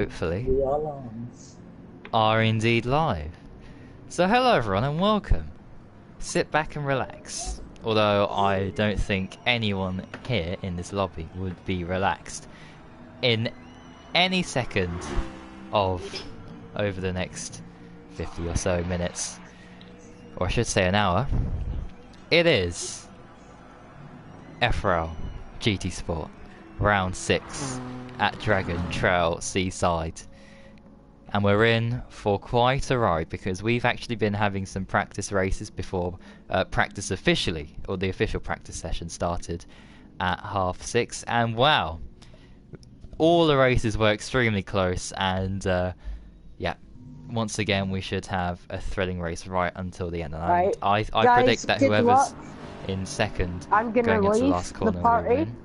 hopefully, We are on. are indeed live. So hello everyone and welcome. Sit back and relax. Although I don't think anyone here in this lobby would be relaxed in any second of over the next 50 or so minutes. Or I should say an hour. It is FRL GT Sport Round 6 at Dragon Trail Seaside. And we're in for quite a ride because we've actually been having some practice races before practice officially, or the official practice session started at 6:30. And wow, all the races were extremely close, and yeah, once again we should have a thrilling race right until the end. And Right. I Guys, predict that good whoever's luck. in second I'm gonna going into the leave last the corner will party. win.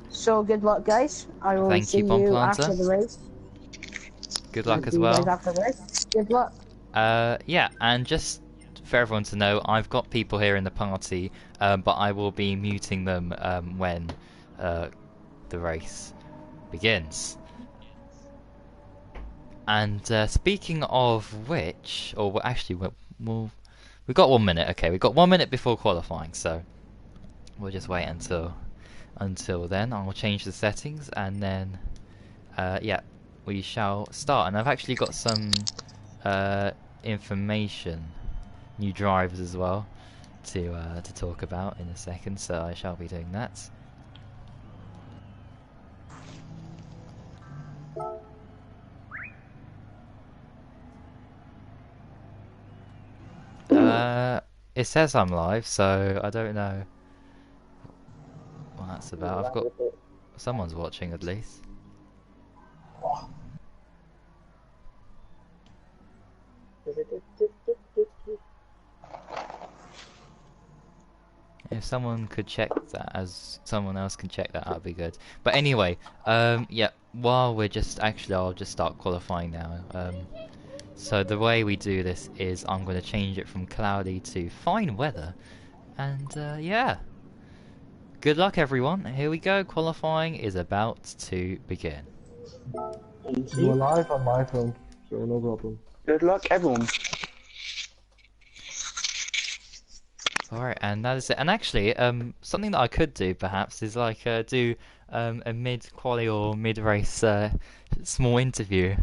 So good luck, guys. I will Thank see you, Bomb you Planter. after the race. Good luck as See you guys well. after the race. Good luck. Yeah, and just for everyone to know, I've got people here in the party, but I will be muting them when the race begins. And speaking of which, or actually, we've got 1 minute. Okay, we've got 1 minute before qualifying, so we'll just wait until then. I'll change the settings, and then yeah, we shall start. And I've actually got some information, new drivers as well, to talk about in a second. So I shall be doing that. It says I'm live, so I don't know what that's about. I've got someone's watching at least. If someone could check that, as someone else can check that, that'd be good. But anyway, yeah, while we're just, actually I'll just start qualifying now. So the way we do this is I'm going to change it from cloudy to fine weather. And yeah, good luck everyone. Here we go, qualifying is about to begin. You're live on my phone, so no problem. Good luck, everyone. Alright, and that is it. And actually, something that I could do perhaps is like do a mid-quali or mid-race small interview.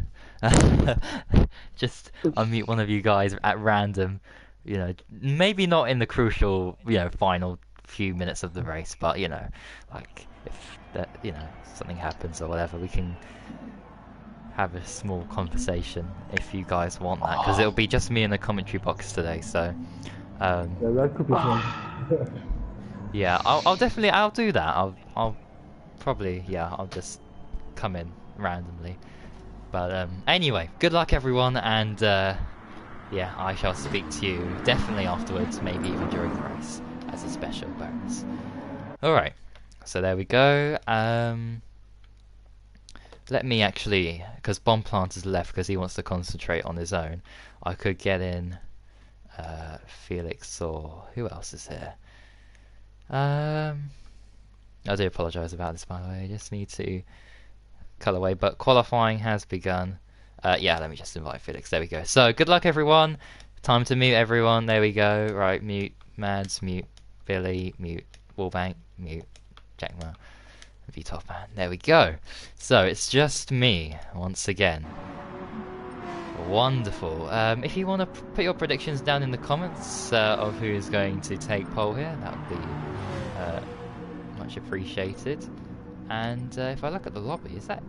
Just unmute one of you guys at random, you know, maybe not in the crucial, you know, final few minutes of the race, but you know, like if that, you know, something happens or whatever, we can have a small conversation if you guys want that, because it'll be just me in the commentary box today. So Yeah, that could be fun. yeah, I'll definitely, I'll do that. I'll probably, yeah, I'll just come in randomly. But anyway, good luck everyone, and yeah, I shall speak to you definitely afterwards, maybe even during the race as a special bonus. Alright, so there we go. Let me actually, because Bomb Planter's left because he wants to concentrate on his own, I could get in Felix, or who else is here? I do apologise about this, by the way. I just need to colorway, but qualifying has begun. Yeah, let me just invite Felix. There we go. So good luck everyone. Time to mute everyone. There we go. Right, mute Mads, mute Billy, mute Wallbank, mute Jackma, V-Top Man. There we go. So it's just me once again. Wonderful. If you want to put your predictions down in the comments of who is going to take pole here, that would be much appreciated. And if I look at the lobby, is that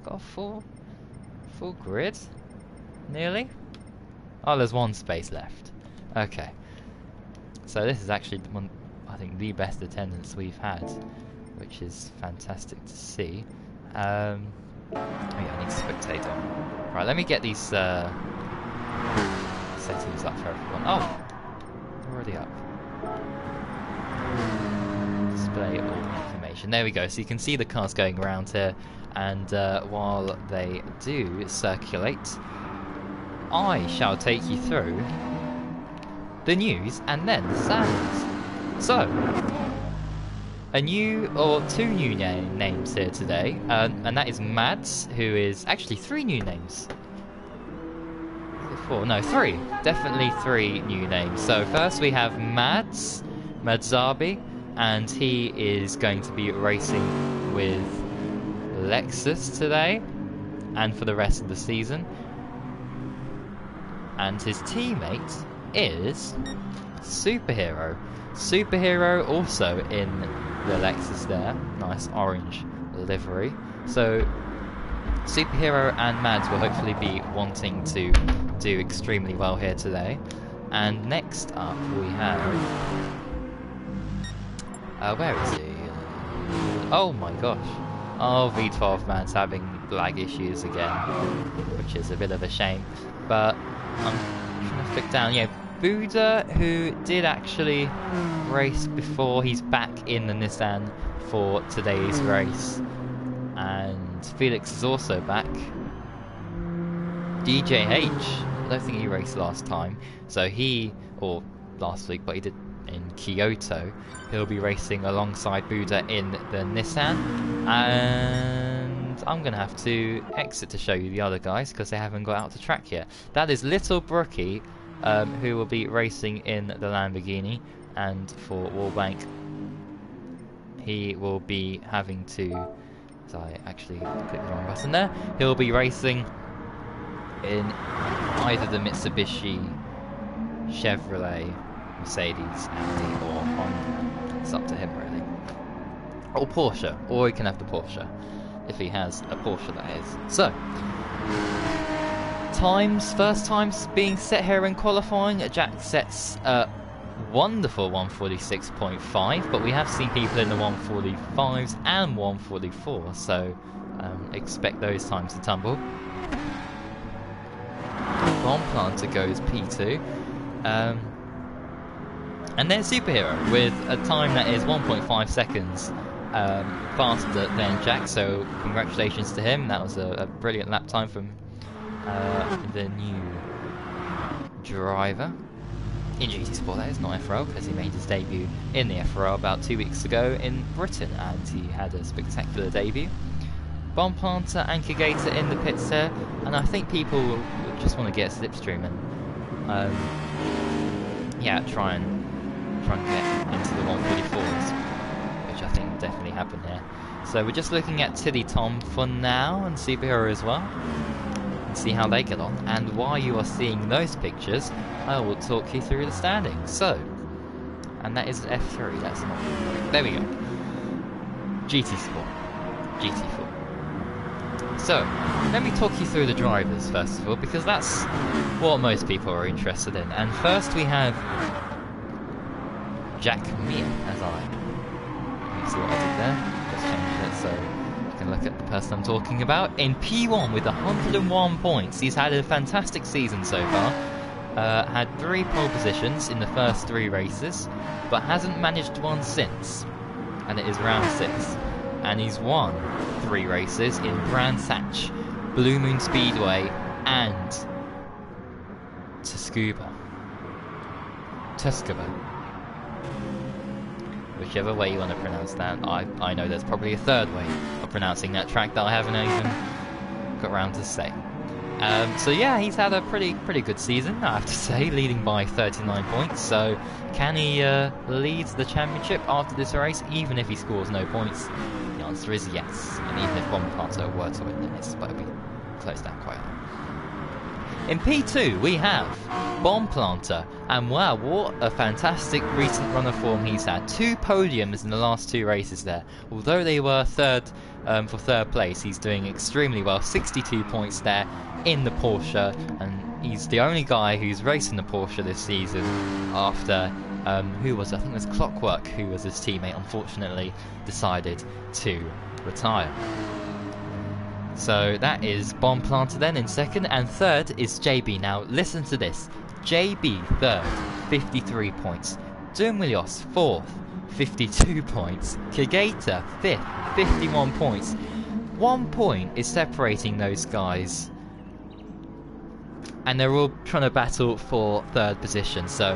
got a full grid? Nearly? Oh, there's one space left. Okay. So this is actually one, I think, the best attendance we've had, which is fantastic to see. Oh yeah, I need to spectate on. Right, let me get these settings up for everyone. Oh, already up. Display all information. There we go. So you can see the cars going around here, and while they do circulate, I shall take you through the news and then the sounds. So, a new, or two new names here today, and that is Mads, who is actually 3 new names. 4? No, 3. Definitely 3 new names. So first we have Madzabi, and he is going to be racing with Lexus today, and for the rest of the season. And his teammate is Superhero. Superhero also in the Lexus there. Nice orange livery. So Superhero and Mads will hopefully be wanting to do extremely well here today. And next up we have... where is he? Oh my gosh. Oh, V12 Mads having lag issues again, which is a bit of a shame. But I'm trying to flick down. Yeah, Buddha, who did actually race before, he's back in the Nissan for today's race. And Felix is also back. DJH, I don't think he raced last time, so he, or last week, but he did in Kyoto. He'll be racing alongside Buddha in the Nissan. And I'm going to have to exit to show you the other guys because they haven't got out to track yet. That is Little Brookie, who will be racing in the Lamborghini, and for Wallbank he will be having to, so I actually clicked the wrong button there, he'll be racing in either the Mitsubishi, Chevrolet, Mercedes, Audi or Honda. It's up to him really. Or Porsche, or he can have the Porsche, if he has a Porsche that is. So, first times being set here in qualifying. Jack sets a wonderful 146.5, but we have seen people in the 145s and 144, so expect those times to tumble. Bomb Planter goes P2, and then Superhero with a time that is 1.5 seconds faster than Jack, so congratulations to him. That was a brilliant lap time from the new driver in GT4, that is, not FRL, because he made his debut in the FRL about 2 weeks ago in Britain, and he had a spectacular debut. Bomb Planter and Kagator in the pits there, and I think people will just want to get a slipstream and yeah, try and get into the 144s, which I think will definitely happen here. So we're just looking at Tilly Tom for now, and Superhero as well, and see how they get on. And while you are seeing those pictures, I will talk you through the standings. So, and that is F3, that's not... There we go. GT Sport. GT4. So, let me talk you through the drivers first of all, because that's what most people are interested in. And first we have Jack Mir, as I... Let me see what I did there. Just changed it so you can look at the person I'm talking about. In P1 with 101 points. He's had a fantastic season so far. Had 3 pole positions in the first 3 races, but hasn't managed one since. And it is round 6. And he's won 3 races in Brands Hatch, Blue Moon Speedway, and Tuscuba. Whichever way you want to pronounce that. I know there's probably a third way of pronouncing that track that I haven't even got around to say. So yeah, he's had a pretty good season, I have to say, leading by 39 points. So can he lead the championship after this race, even if he scores no points? The answer is yes. And even if Bomb Planter were to win this, but it'll be closed down quite a lot. In P2 we have Bomb Planter, and wow, what a fantastic recent run of form he's had. 2 podiums in the last 2 races there. Although they were third for third place, he's doing extremely well. 62 points there in the Porsche, and he's the only guy who's racing the Porsche this season after who was, I think it was Clockwork, who was his teammate, unfortunately decided to retire. So that is Bomb Planter then in second, and third is JB. Now listen to this. JB third, 53 points. Dumilios fourth, 52 points. Kagator fifth, 51 points. 1 point is separating those guys, and they're all trying to battle for third position. So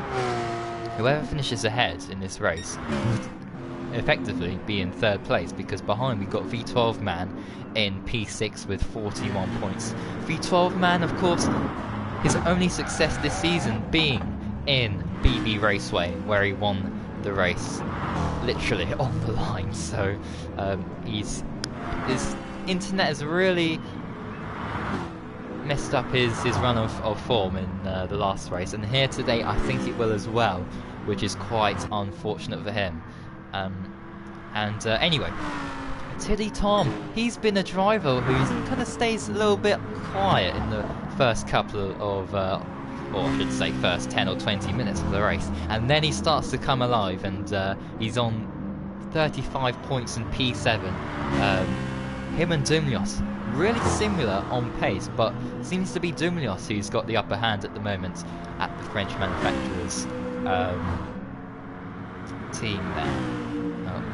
whoever finishes ahead in this race effectively be in third place, because behind we've got V12 Man in P6 with 41 points. V12 Man, of course, his only success this season being in BB Raceway, where he won the race literally on the line. So his internet has really messed up his run of form in the last race, and here today I think it will as well, which is quite unfortunate for him. Anyway, Tiddy Tom, he's been a driver who kind of stays a little bit quiet in the first couple of, or I should say first 10 or 20 minutes of the race, and then he starts to come alive, and he's on 35 points in P7. Him and Dumlios, really similar on pace, but seems to be Dumlios who's got the upper hand at the moment at the French manufacturers team there.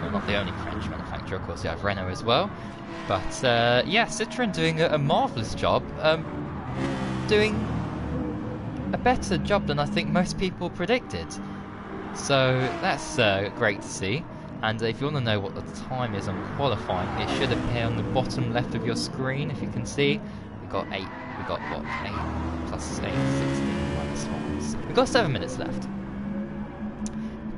Well, not the only French manufacturer, of course you have Renault as well. But yeah, Citroën doing a marvellous job, doing a better job than I think most people predicted. So that's great to see. And if you want to know what the time is on qualifying, it should appear on the bottom left of your screen. If you can see, we got what, 8 plus 8, 16 minus 1. We've got 7 minutes left.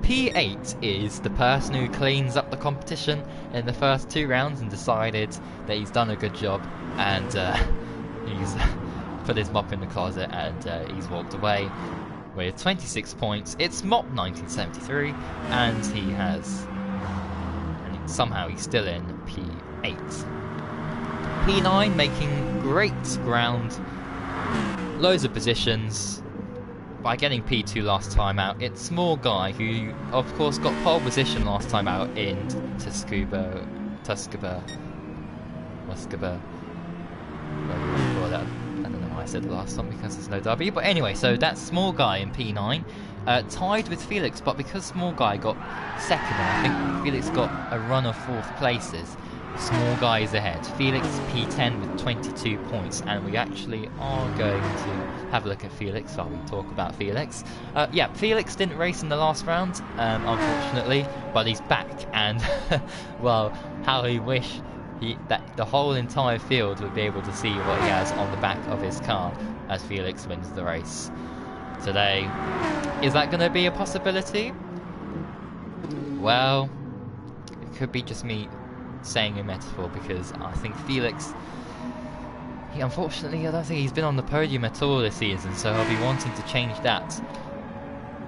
P8 is the person who cleans up the competition in the first 2 rounds and decided that he's done a good job, and he's put his mop in the closet, and he's walked away with 26 points. It's Mop 1973, and he has... somehow he's still in P8. P9 making great ground, loads of positions by getting P2 last time out. It's Small Guy, who of course got pole position last time out in Tuskaba, I don't know why I said the last one because there's no W, but anyway, so that's Small Guy in P9. Tied with Felix, but because Small Guy got second, and I think Felix got a run of 4th places, Small Guy is ahead. Felix P10 with 22 points, and we actually are going to have a look at Felix while we talk about Felix. Yeah, Felix didn't race in the last round, unfortunately, but he's back, and well, how he wish that the whole entire field would be able to see what he has on the back of his car as Felix wins the race today. Is that going to be a possibility? Well, it could be just me saying a metaphor, because I think Felix, unfortunately, I don't think he's been on the podium at all this season, so I'll be wanting to change that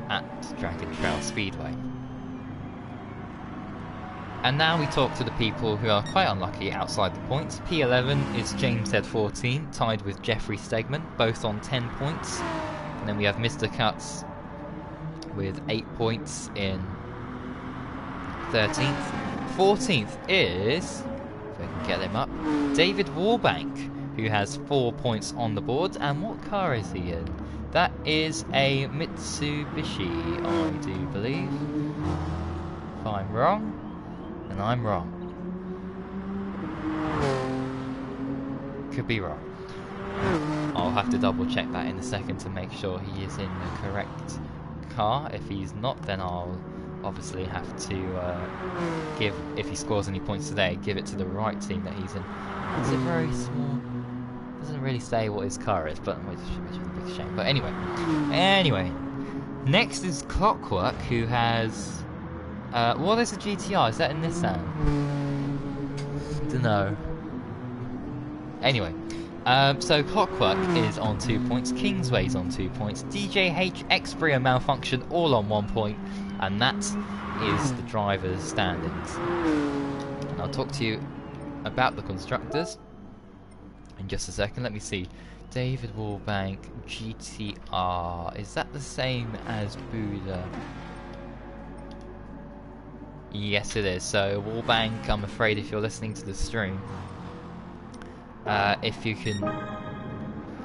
at Dragon Trail Speedway. And now we talk to the people who are quite unlucky outside the points. P11 is James Z14, tied with Jeffrey Stegman, both on 10 points. And then we have Mr. Cuts with 8 points in 13th. 14th is, if I can get him up, David Warbank, who has 4 points on the board. And what car is he in? That is a Mitsubishi, I do believe. If I'm wrong, and I'm wrong. Could be wrong. I'll have to double check that in a second to make sure he is in the correct car. If he's not, then I'll obviously have to give, if he scores any points today, give it to the right team that he's in. Is it very small? Doesn't really say what his car is, but which is a big shame. But anyway, next is Clockwork, who has what is a GTR? Is that a Nissan? Dunno. Anyway, so Clockwork is on 2 points, Kingsway's on 2 points, DJH, Xperia Malfunction all on 1 point, and that is the drivers' standings. And I'll talk to you about the constructors in just a second. Let me see. David Warbank, GTR. Is that the same as Buda? Yes, it is. So, Warbank, I'm afraid if you're listening to the stream, if you can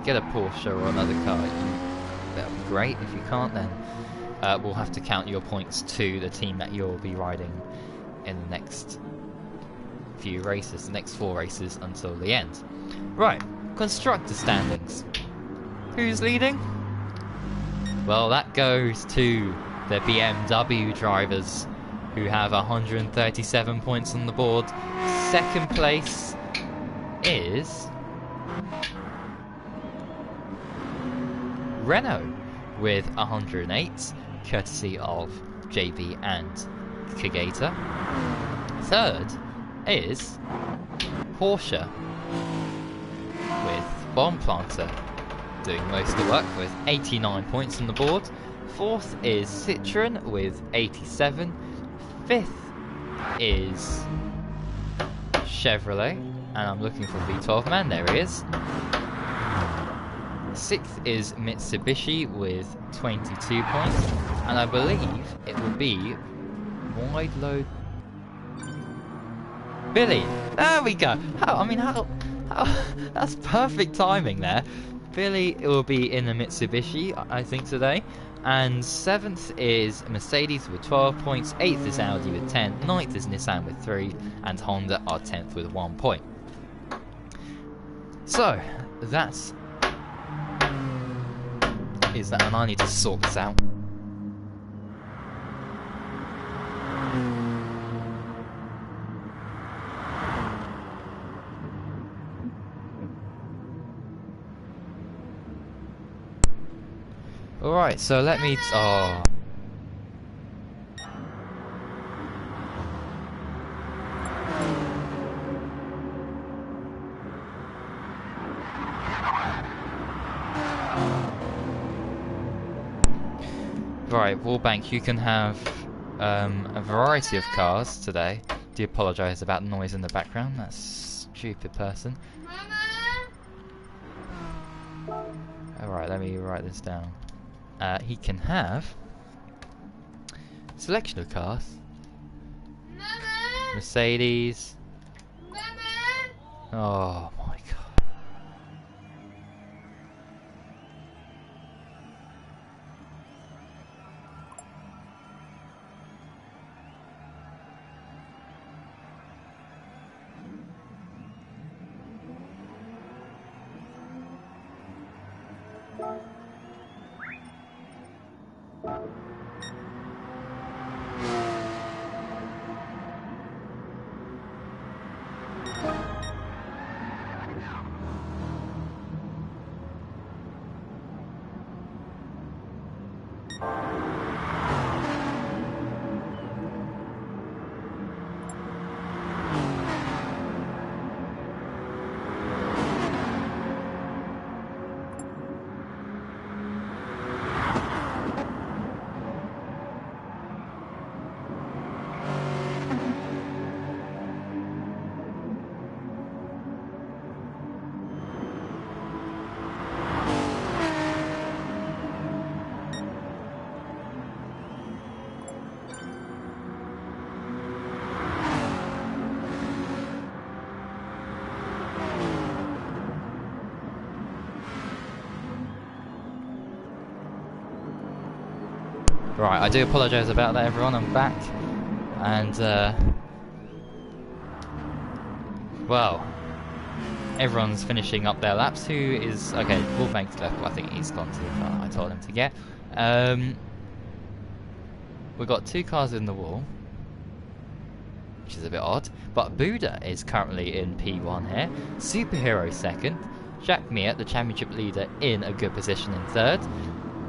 get a Porsche or another car, that would be great. If you can't, then we'll have to count your points to the team that you'll be riding in the next few races, the next 4 races until the end. Right, constructor standings. Who's leading? Well, that goes to the BMW drivers who have 137 points on the board. Second place is Renault with 108, courtesy of JB and Kageta. Third is Porsche with Bomb Planter doing most of the work with 89 points on the board. Fourth is Citroen with 87. Fifth is Chevrolet, and I'm looking for V12 man, there he is. Sixth is Mitsubishi with 22 points, and I believe it will be wide load Billy. There we go. How that's perfect timing there. Billy will be in the Mitsubishi, I think, today. And seventh is Mercedes with 12 points, 8th is Audi with 10, 9th is Nissan with 3, and Honda are 10th with 1 point. So, that's that, and I need to sort this out. Alright, so let me... oh. Right, Wallbank, you can have a variety of cars today. Do apologise about the noise in the background, that's a stupid person. Alright, let me write this down. He can have selection of cars. Mercedes. Oh my god. Right, I do apologise about that, everyone. I'm back, and well, everyone's finishing up their laps. Who is okay? Wallbank's left. I think he's gone to the car I told him to get. We've got 2 cars in the wall, which is a bit odd. But Buddha is currently in P1 here. Superhero second. Jack Meat, the championship leader, in a good position in third.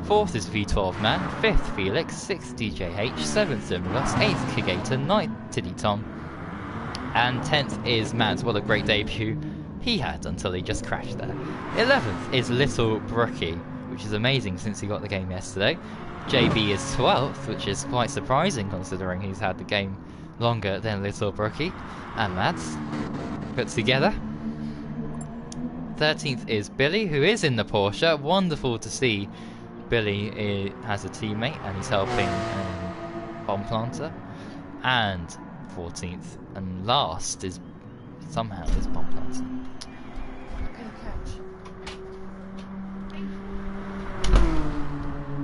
4th is V12 Man, 5th Felix, 6th DJH, 7th Zimmerlos, 8th Kageta, 9th Tiddy Tom, and 10th is Mads. What a great debut he had until he just crashed there. 11th is Little Brookie, which is amazing since he got the game yesterday. JB is 12th, which is quite surprising considering he's had the game longer than Little Brookie and Mads put together. 13th is Billy, who is in the Porsche. Wonderful to see Billy has a teammate and he's helping Bomb Planter. And 14th and last is somehow this Bomb Planter.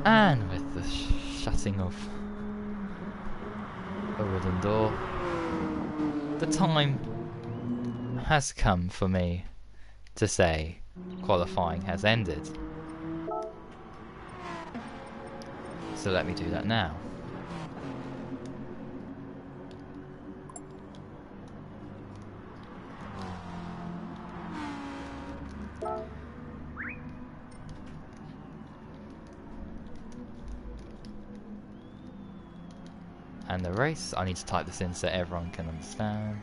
And with the shutting of a wooden door, the time has come for me to say qualifying has ended. So let me do that now. and the race. I need to type this in so everyone can understand.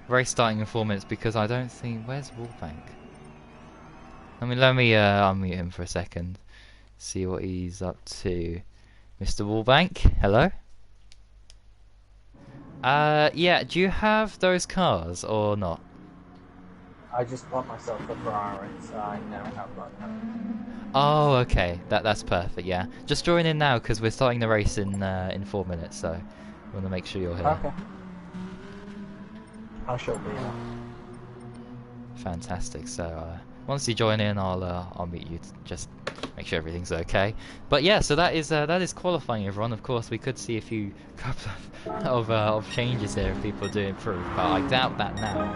Race starting in 4 minutes because I don't think... Where's Wallbank? Let me unmute him for a second. See what he's up to. Mr. Wallbank, hello? Yeah, do you have those cars or not? I just bought myself a Ferrari, so I now have one. Oh, okay. That's perfect, yeah. Just join in now because we're starting the race in 4 minutes, so we want to make sure you're here. Okay. I shall be here. Fantastic. So once you join in, I'll meet you to just make sure everything's okay. But yeah, so that is qualifying, everyone. Of course, we could see a few couple of changes here if people do improve, but I doubt that now.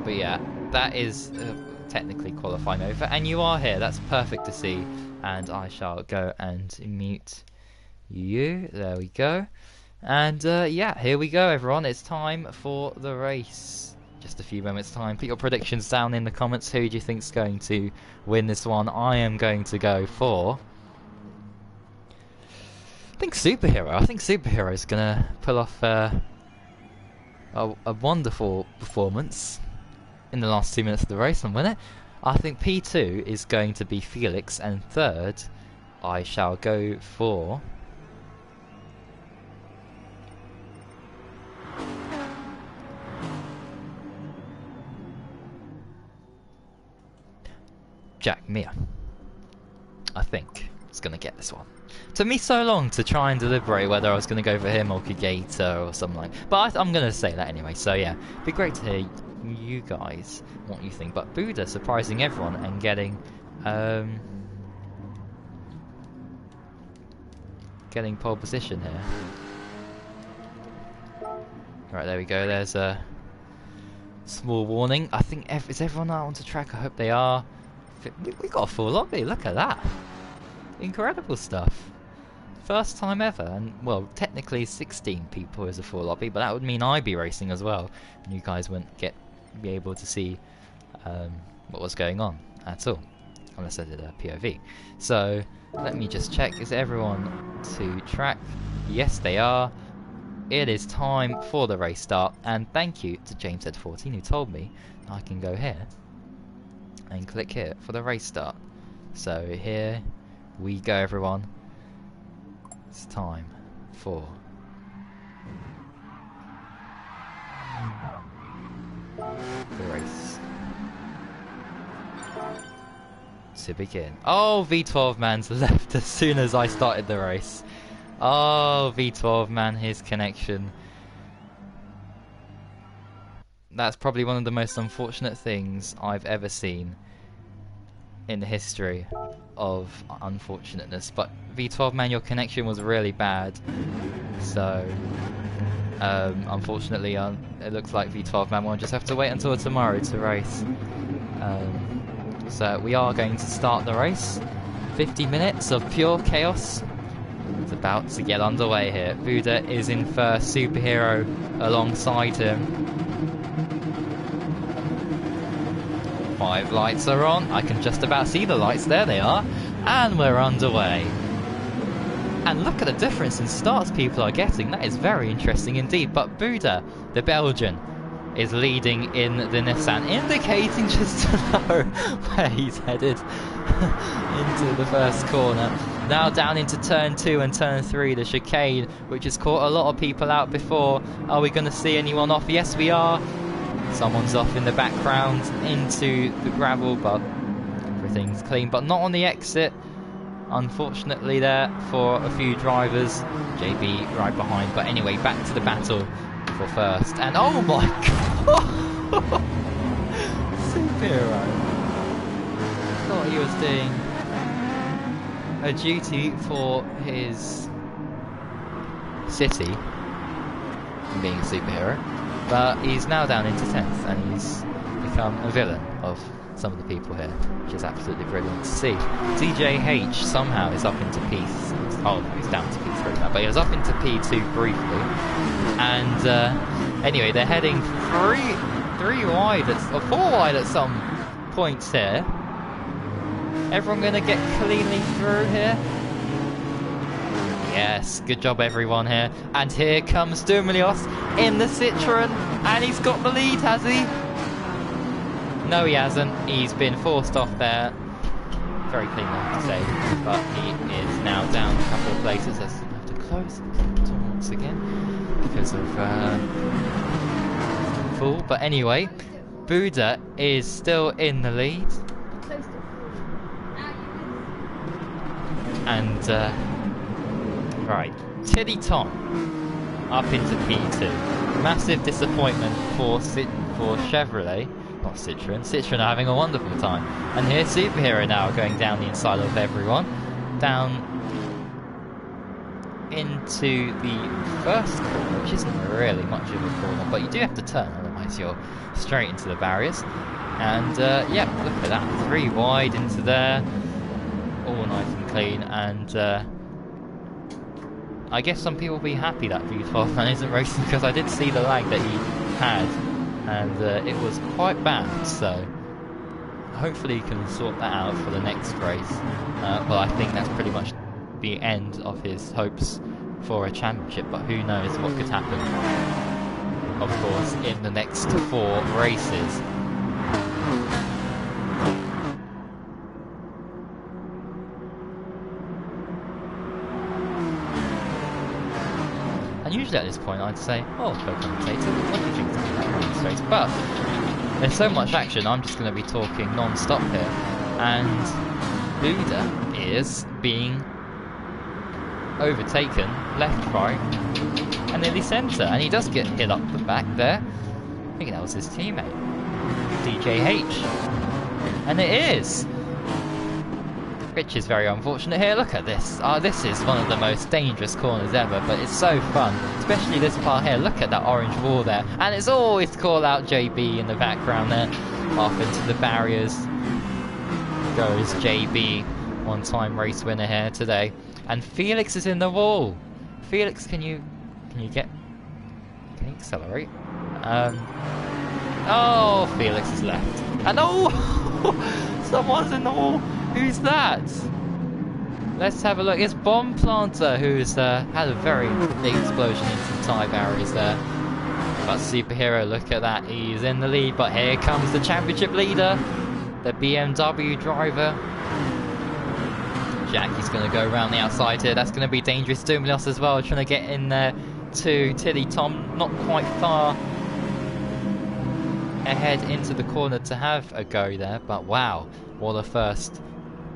But yeah, that is technically qualifying over, and you are here. That's perfect to see. And I shall go and mute you. There we go. And yeah, here we go, everyone. It's time for the race. Just a few moments time. Put your predictions down in the comments. Who do you think's going to win this one? I am going to go for... I think Superhero. I think Superhero is going to pull off a wonderful performance in the last 2 minutes of the race and win it. I think P2 is going to be Felix, and third, I shall go for... Jack Mir. I think is going to get this one. It took me so long to try and deliberate whether I was going to go for him or Kageta or something like that. But I'm going to say that anyway. So yeah, it'd be great to hear you guys what you think. But Buddha surprising everyone and getting pole position here. Right, there we go. There's a small warning. I think is everyone out onto track? I hope they are. We got a full lobby, look at that. Incredible stuff. First time ever, and well, technically 16 people is a full lobby, but that would mean I'd be racing as well, and you guys wouldn't be able to see what was going on at all, unless I did a POV. So, let me just check, is everyone to track? Yes, they are. It is time for the race start, and thank you to James Ed14 who told me I can go here and click here for the race start. So here we go, everyone. It's time for the race to begin. Oh, V12 man's left as soon as I started the race. Oh, V12 man, his connection. That's probably one of the most unfortunate things I've ever seen in the history of unfortunateness. But V12 man, your connection was really bad. So, unfortunately, it looks like V12 man will just have to wait until tomorrow to race. So we are going to start the race. 50 minutes of pure chaos. It's about to get underway here. Buddha is in first, Superhero alongside him. 5 lights are on. I can just about see the lights. There they are. And we're underway. And look at the difference in starts people are getting. That is very interesting indeed. But Buddha, the Belgian, is leading in the Nissan, indicating just to know where he's headed into the first corner. Now down into turn 2 and turn 3, the chicane, which has caught a lot of people out before. Are we going to see anyone off? Yes, we are. Someone's off in the background into the gravel, but everything's clean. But not on the exit, unfortunately, there for a few drivers. JB right behind. But anyway, back to the battle for first. And oh my god! Superhero. Thought he was doing a duty for his city, being a superhero. But he's now down into 10th, and he's become a villain of some of the people here, which is absolutely brilliant to see. DJH somehow is up into P... Oh no, he's down to P3 now, but he was up into P2 briefly. And anyway, they're heading three wide, or 4 wide at some points here. Everyone going to get cleanly through here? Yes, good job everyone here. And here comes Dumilios in the Citroen, and he's got the lead, has he? No, he hasn't. He's been forced off there. Very clean, I have to say. But he is now down a couple of places. Let's have to close the door once again because of full. But anyway, Buddha is still in the lead. And right, Tiddy Tom up into P2. Massive disappointment for Chevrolet. Not Citroen. Citroen are having a wonderful time. And here's Superhero now going down the inside of everyone. Down into the first corner, which isn't really much of a corner, but you do have to turn, otherwise you're straight into the barriers. And yeah, look at that. 3 wide into there. All nice and clean. And I guess some people will be happy that V12 man isn't racing, because I did see the lag that he had. And it was quite bad, so hopefully he can sort that out for the next race. Well, I think that's pretty much the end of his hopes for a championship, but who knows what could happen, of course, in the next 4 races. And usually at this point I'd say, oh, co-commentator, what did you think about this race? But there's so much action, I'm just going to be talking non-stop here. And Buda is being overtaken left, right, and nearly centre. And he does get hit up the back there. I think that was his teammate, DJH. And it is! Which is very unfortunate here. Look at this. This is one of the most dangerous corners ever, but it's so fun. Especially this part here. Look at that orange wall there. And it's always call out JB in the background there. Off into the barriers goes JB. One-time race winner here today. And Felix is in the wall. Felix, can you accelerate? Oh, Felix is left. And oh, someone's in the wall. Who's that? Let's have a look. It's Bomb Planter, who's had a very big explosion into tie barriers there. But Superhero, look at that. He's in the lead, but here comes the championship leader, the BMW driver. Jackie's going to go around the outside here. That's going to be dangerous. Dumilios as well, trying to get in there to Tiddy Tom. Not quite far ahead into the corner to have a go there. But wow, what a first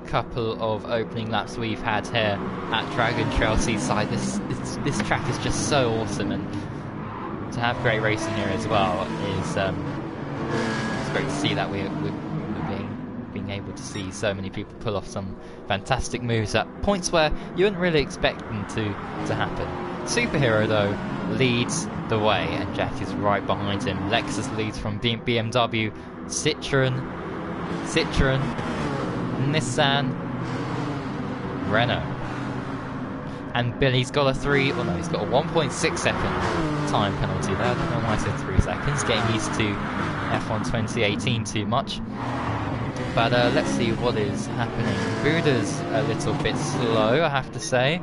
couple of opening laps we've had here at Dragon Trail Seaside. This track is just so awesome, and to have great racing here as well is it's great to see that we're being able to see so many people pull off some fantastic moves at points where you wouldn't really expect them to happen. Superhero though leads the way, and Jack is right behind him. Lexus leads from BMW, Citroen, Nissan, Renault, and Billy's got a 1.6 second time penalty there. I don't know why I said 3 seconds, getting used to F1 2018 too much. But let's see what is happening. Buda's a little bit slow, I have to say,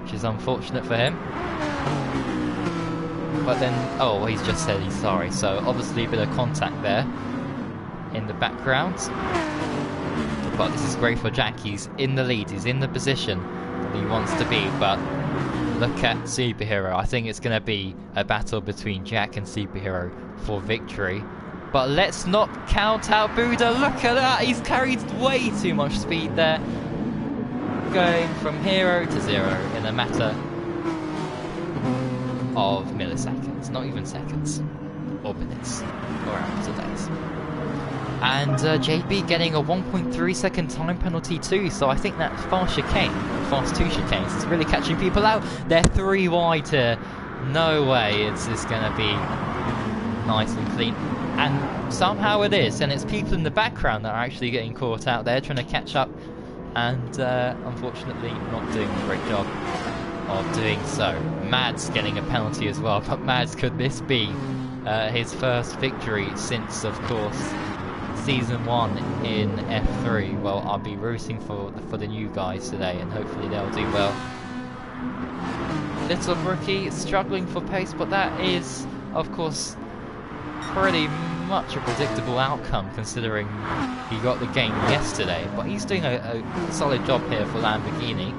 which is unfortunate for him. But then, oh, he's just said he's sorry, so obviously a bit of contact there in the background. But this is great for Jack. He's in the lead, he's in the position that he wants to be. But look at Superhero. I think it's going to be a battle between Jack and Superhero for victory. But let's not count out Buda. Look at that, he's carried way too much speed there, going from hero to zero in a matter of milliseconds, not even seconds, or minutes, or hours or days. And JB getting a 1.3 second time penalty too, so I think that fast 2 chicanes is really catching people out. They're 3 wide here. No way it's going to be nice and clean. And somehow it is, and it's people in the background that are actually getting caught out there trying to catch up, and unfortunately not doing a great job. of doing so. Mads getting a penalty as well, but Mads, could this be his first victory since, of course, Season 1 in F3? Well, I'll be rooting for the new guys today, and hopefully they'll do well. Little Brookie struggling for pace, but that is, of course, pretty much a predictable outcome considering he got the game yesterday. But he's doing a solid job here for Lamborghini,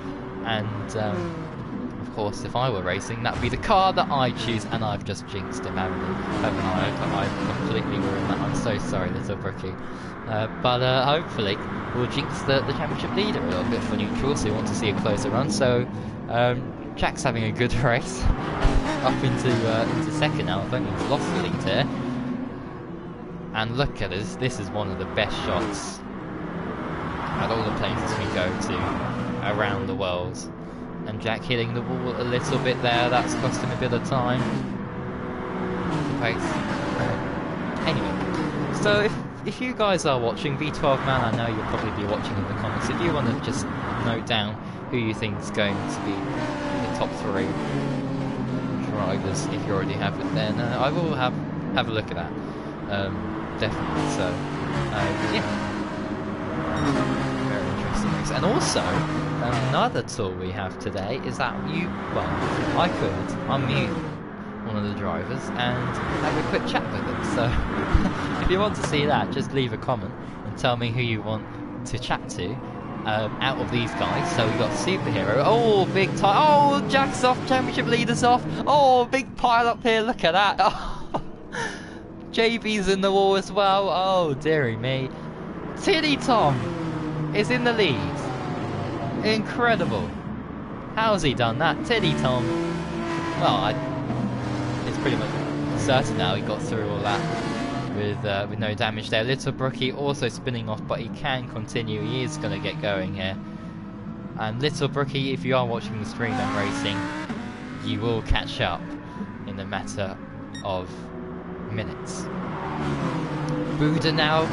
and of course, if I were racing, that would be the car that I choose, and I've just jinxed him, haven't I? I've completely ruined that. I'm so sorry, Little Brookie. But hopefully we'll jinx the championship leader a little bit for neutral, so we want to see a closer run. So Jack's having a good race up into second now. I think he's lost the lead here. And look at this, this is one of the best shots at all the places we go to around the world. And Jack hitting the wall a little bit there, that's cost him a bit of time. Anyway, so if you guys are watching, V12 Man, I know you'll probably be watching in the comments. If you want to just note down who you think is going to be the top 3 drivers, if you already have it, then I will have a look at that. Definitely. So, yeah. Very interesting race. And also, another tool we have today is that I could unmute one of the drivers and have a quick chat with them. So, if you want to see that, just leave a comment and tell me who you want to chat to out of these guys. So we got Superhero. Oh, big time. Oh, Jack's off. Championship leader's off. Oh, big pile up here. Look at that. Oh. JB's in the wall as well. Oh, dearie me. Tiddy Tom is in the lead. Incredible. How's he done that? Tiddy Tom. Well, it's pretty much certain now he got through all that with no damage there. Little Brookie also spinning off, but he can continue. He is going to get going here. And Little Brookie, if you are watching the stream and racing, you will catch up in a matter of minutes. Buda now,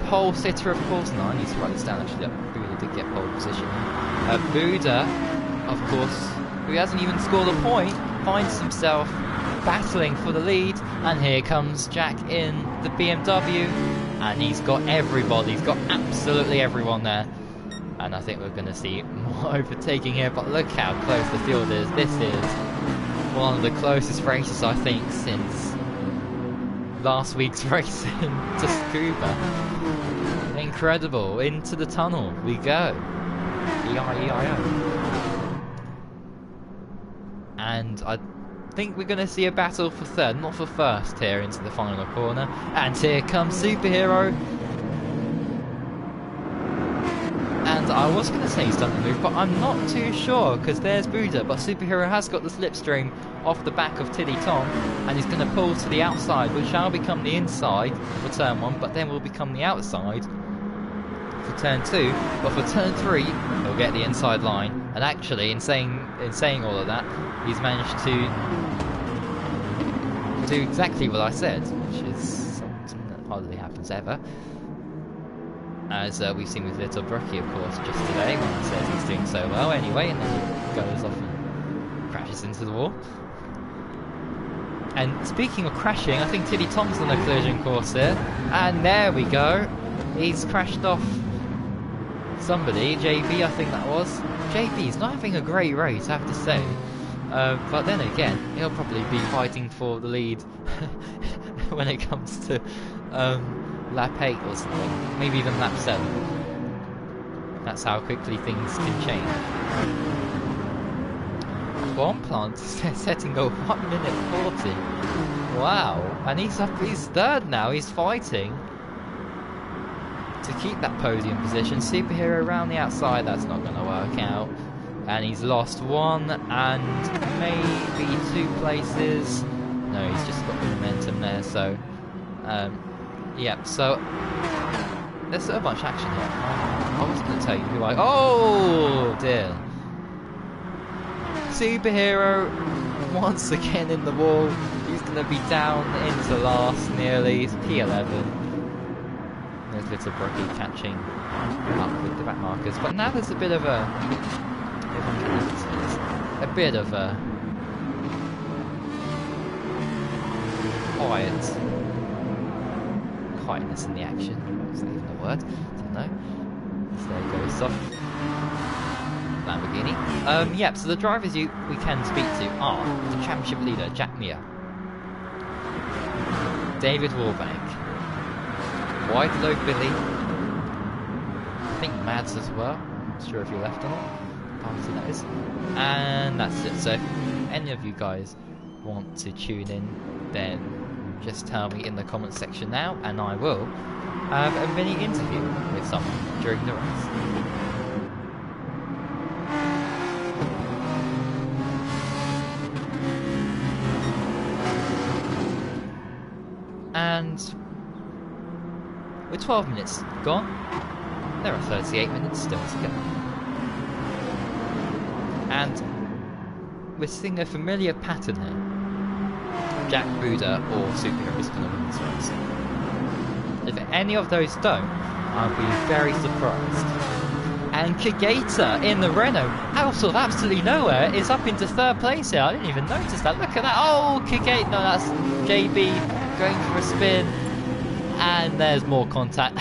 pole sitter of course. No, I need to write this down actually. Buda did get pole position. Buda, of course, who hasn't even scored a point, finds himself battling for the lead, and here comes Jack in the BMW, and he's got everybody, he's got absolutely everyone there, and I think we're going to see more overtaking here. But look how close the field is. This is one of the closest races I think since last week's race to Scuba. Incredible. Into the tunnel we go. E-I-E-I-O. And I think we're going to see a battle for third, not for first, here into the final corner. And here comes Superhero. And I was going to say he's done the move, but I'm not too sure, because there's Buda, but Superhero has got the slipstream off the back of Tiddy Tom, and he's going to pull to the outside, which shall become the inside for turn 1, but then will become the outside for turn 2, but for turn 3, he'll get the inside line. And actually, in saying all of that, he's managed to do exactly what I said, which is something that hardly happens ever. As we've seen with Little Brookie, of course, just today, when he says he's doing so well anyway, and then he goes off and crashes into the wall. And speaking of crashing, I think Tiddy Tom's on the collision course here, and there we go. He's crashed off somebody, JB I think that was. JB's not having a great race, I have to say. But then again, he'll probably be fighting for the lead when it comes to lap 8 or something, maybe even lap 7. That's how quickly things can change. Bomb Plant is setting a 1 minute 40. Wow, and he's third now, he's fighting to keep that podium position. Superhero around the outside, that's not going to work out. And he's lost 1 and maybe 2 places. No, he's just got the momentum there, so yeah, so there's so much action here. I was going to tell you who oh dear. Superhero once again in the wall. He's going to be down into last nearly. It's P11. There's Little Brookie catching up with the back markers. But now there's a bit of a a bit of a quietness in the action. Is that even a word? Don't know. So there goes off Lamborghini. Yep, so the drivers we can speak to are the championship leader, Jack Meir, David Warbank, White Low Billy, I think Mads as well, I'm not sure if he left or not, party that is, and that's it. So if any of you guys want to tune in, then just tell me in the comments section now, and I will have a mini interview with someone during the race. And with 12 minutes gone, there are 38 minutes still to go. And we're seeing a familiar pattern here. Jack, Buda or Superhero is going to win this race. If any of those don't, I'll be very surprised. And Kageta in the Renault, out of absolutely nowhere, is up into 3rd place here. I didn't even notice that. Look at that. Oh, Kageta. No, that's JB going for a spin. And there's more contact.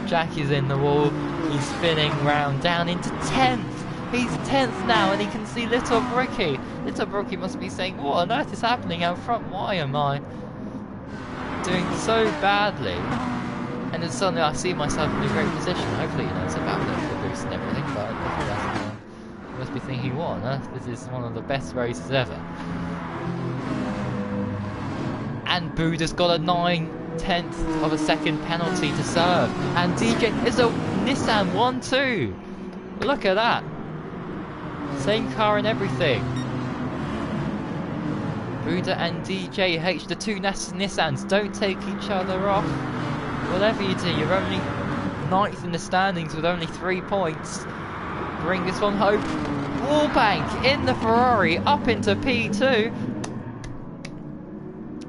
Jack is in the wall. He's spinning round down into 10th. He's 10th now, and he can see Little Brookie. Little Brookie must be saying, what on earth is happening out front? Why am I doing so badly? And then suddenly I see myself in a great position. Hopefully, you know, it's about the boost and everything, but you must be thinking, what on earth? This is one of the best races ever. And Buda's got a 9/10 of a second penalty to serve. And DJ is a Nissan 1-2. Look at that. Same car and everything. Buda and DJH, the two Nissans, don't take each other off. Whatever you do, you're only 9th in the standings with only 3 points. Bring this one home. Warbank in the Ferrari up into P2.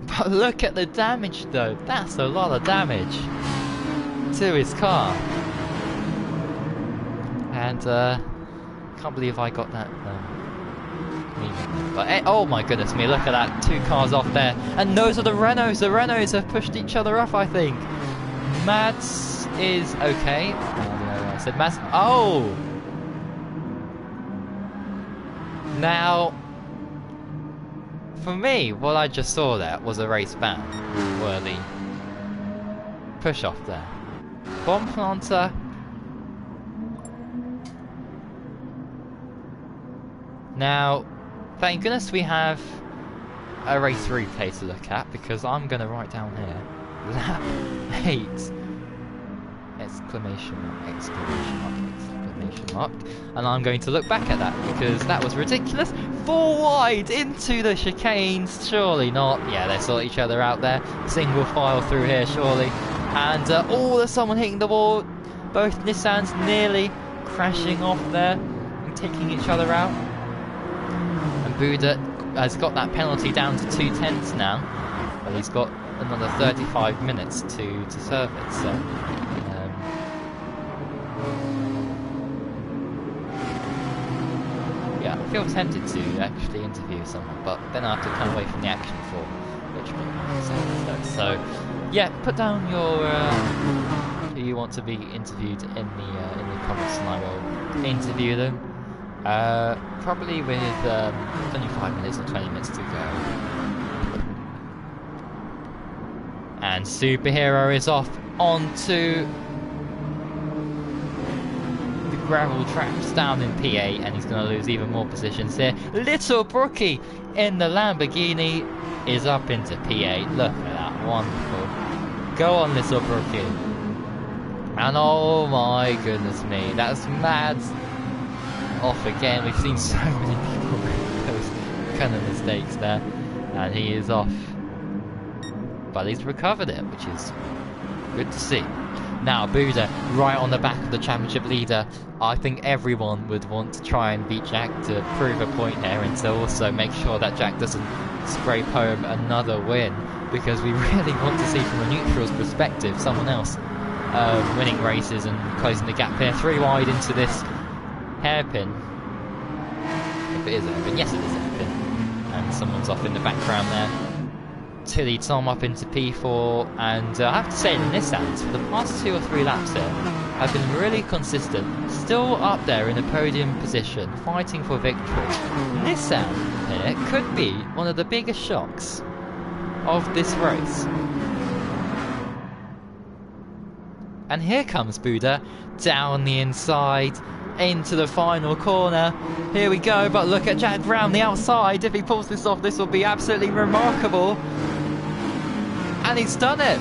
But look at the damage though. That's a lot of damage to his car. And can't believe I got that. But oh my goodness me! Look at that, 2 cars off there, and those are the Renaults. The Renaults have pushed each other off, I think. Mads is okay. I said Mads. Oh, now for me, what I just saw there was a race ban worthy push off there. Bomb planter. Now, thank goodness we have a race replay to look at, because I'm going to write down here lap 8 exclamation mark, and I'm going to look back at that because that was ridiculous. 4 wide into the chicanes, surely not. Yeah, they saw each other out there. Single file through here, surely. And there's someone hitting the wall. Both Nissans nearly crashing off there and taking each other out. Buda has got that penalty down to 2/10 now, but he's got another 35 minutes to serve it. So, yeah, I feel tempted to actually interview someone, but then I have to come away from the action for which one. So, yeah, put down your who you want to be interviewed in the comments, and I will interview them. Probably with 25 minutes or 20 minutes to go. And Superhero is off onto the gravel tracks down in PA, and he's going to lose even more positions here. Little Brookie in the Lamborghini is up into PA. Look at that, wonderful. Go on, Little Brookie. And oh my goodness me, that's mad. Off again. We've seen so many people make those kind of mistakes there, and he is off, but he's recovered it, which is good to see. Now Buda right on the back of the championship leader. I think everyone would want to try and beat Jack to prove a point here, and to also make sure that Jack doesn't scrape home another win, because we really want to see from a neutral's perspective someone else winning races and closing the gap here. 3 wide into this hairpin, if it is hairpin. Yes, it is hairpin. And someone's off in the background there. Tilly Tom up into P4, and I have to say, the Nissans for the past 2 or 3 laps here have been really consistent, still up there in a podium position, fighting for victory. Nissan here could be one of the biggest shocks of this race. And here comes Buda down the inside into the final corner. Here we go, but look at Jack Brown the outside. If he pulls this off, this will be absolutely remarkable. And he's done it.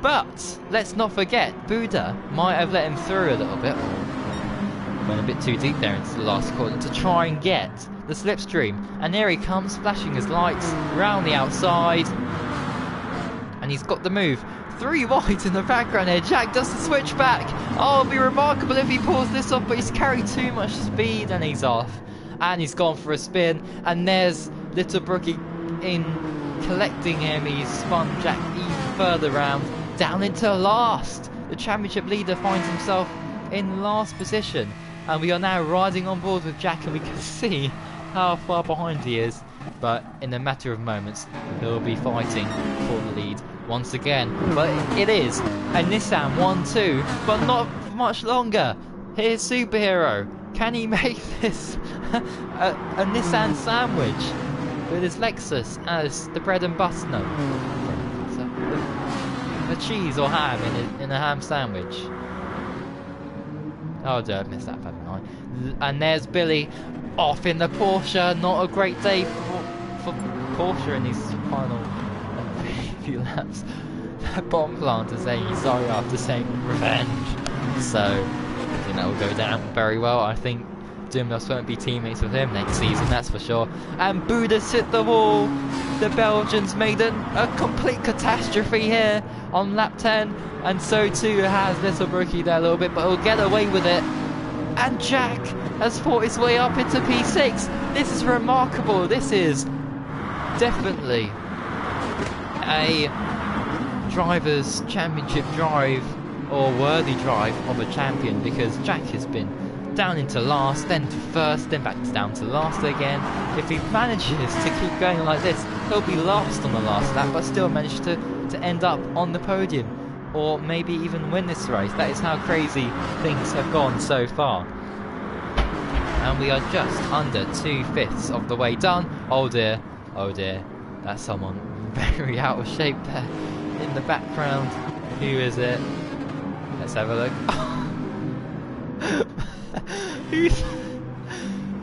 But let's not forget, Buda might have let him through a little bit. Went a bit too deep there into the last corner to try and get the slipstream. And here he comes, flashing his lights round the outside. And he's got the move. 3 wide in the background here. Jack does the switch back. Oh, it'll be remarkable if he pulls this off, but he's carried too much speed and he's off. And he's gone for a spin. And there's Little Brookie in collecting him. He's spun Jack even further round. Down into last. The championship leader finds himself in last position. And we are now riding on board with Jack, and we can see how far behind he is. But in a matter of moments, he'll be fighting for the lead once again. But it is a Nissan 1-2, but not for much longer. Here's Superhero. Can he make this a Nissan sandwich with his Lexus as the bread and butter? No, the cheese or ham in a ham sandwich. Oh dear, I've missed that, haven't I? And there's Billy off in the Porsche. Not a great day for Porsche in his final few laps. Bomb planter saying he's sorry after saying revenge. So I think that will go down very well. I think Doomlos won't be teammates with him next season, that's for sure. And Buda's hit the wall. The Belgians made a complete catastrophe here on lap 10, and so too has Little Brookie there a little bit, but he'll get away with it. And Jack has fought his way up into P6. This is remarkable. This is definitely a driver's championship drive, or worthy drive of a champion, because Jack has been down into last, then to first, then back down to last again. If he manages to keep going like this, he'll be last on the last lap, but still manage to end up on the podium, or maybe even win this race. That is how crazy things have gone so far. And we are just under 2/5 of the way done. Oh dear, that's someone very out of shape there in the background. Who is it? Let's have a look.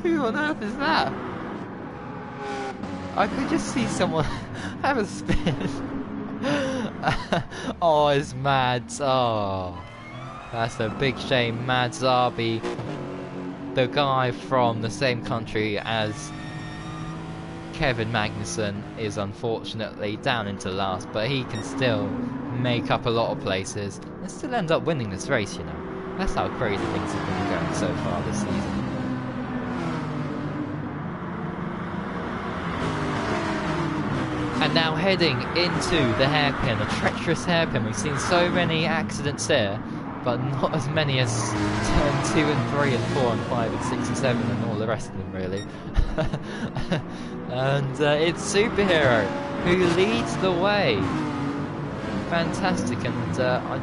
Who on earth is that? I could just see someone have a spin. Oh, it's Mads. Oh, that's a big shame. Mads Zarbi, the guy from the same country as Kevin Magnussen, is unfortunately down into last, but he can still make up a lot of places and still end up winning this race, you know. That's how crazy things have been going so far this season. And now heading into the hairpin, a treacherous hairpin. We've seen so many accidents here, but not as many as turn 2 and 3 and 4 and 5 and 6 and 7 and all the rest of them, really. And it's Superhero who leads the way. Fantastic, and I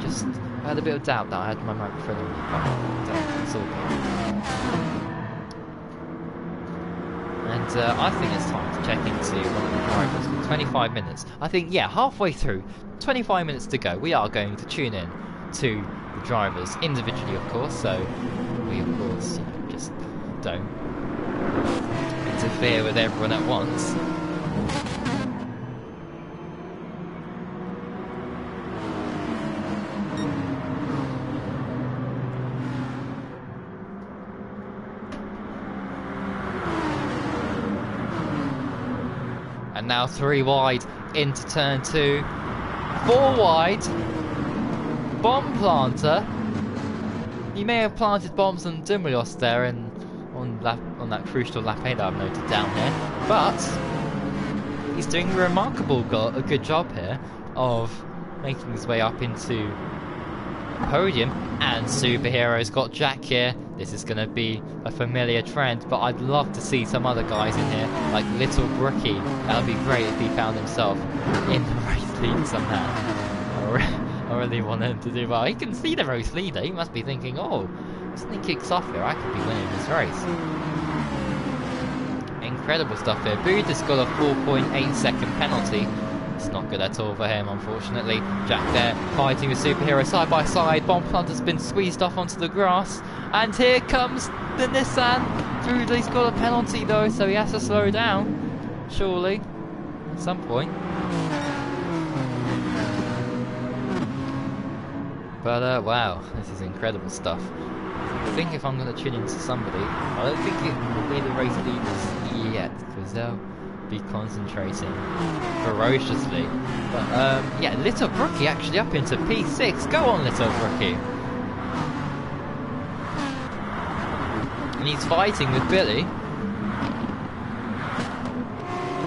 had a bit of doubt that I had my microphone on, but it's all good. And I think it's time to check into one of the drivers. 25 minutes. I think, yeah, halfway through, 25 minutes to go, we are going to tune in to the drivers individually, of course. So we, of course, just don't interfere with everyone at once. And now 3 wide into turn 2, 4 wide, bomb planter. He may have planted bombs on Dumilios there and on that crucial lap 8 that I've noted down here, but he's doing a good job here of making his way up into podium, and Superhero's got Jack here. This is going to be a familiar trend, but I'd love to see some other guys in here, like Little Brookie. That would be great if he found himself in the race lead somehow. I really want him to do well. He can see the race leader. He must be thinking, oh, if something kicks off here, I could be winning this race. Incredible stuff here. Buda's got a 4.8 second penalty. It's not good at all for him, unfortunately. Jack there, fighting with Superhero side by side. Bomb Plant has been squeezed off onto the grass. And here comes the Nissan. Buda's got a penalty though, so he has to slow down. Surely. At some point. But, wow. This is incredible stuff. I think if I'm going to tune into somebody, I don't think it will be the race leaders yet, because they'll be concentrating ferociously. But yeah, Little Brookie actually up into P6. Go on, Little Brookie. And he's fighting with Billy.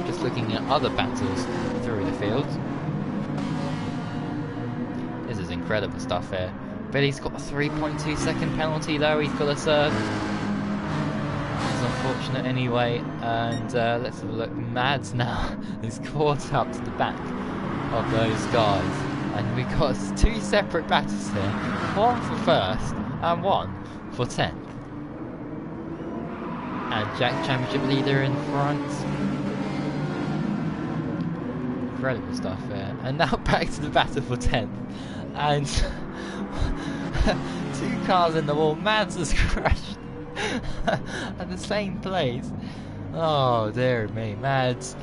Just looking at other battles through the field. This is incredible stuff here. Billy's got a 3.2 second penalty though. He's got to serve. It's unfortunate anyway. And let's have a look. Mads now is caught up to the back of those guys. And we've got two separate battles here. One for first and one for 10th. And Jack, championship leader in front. Incredible stuff here. And now back to the battle for 10th. And two cars in the wall. Mads has crashed at the same place. Oh dear me, Mads.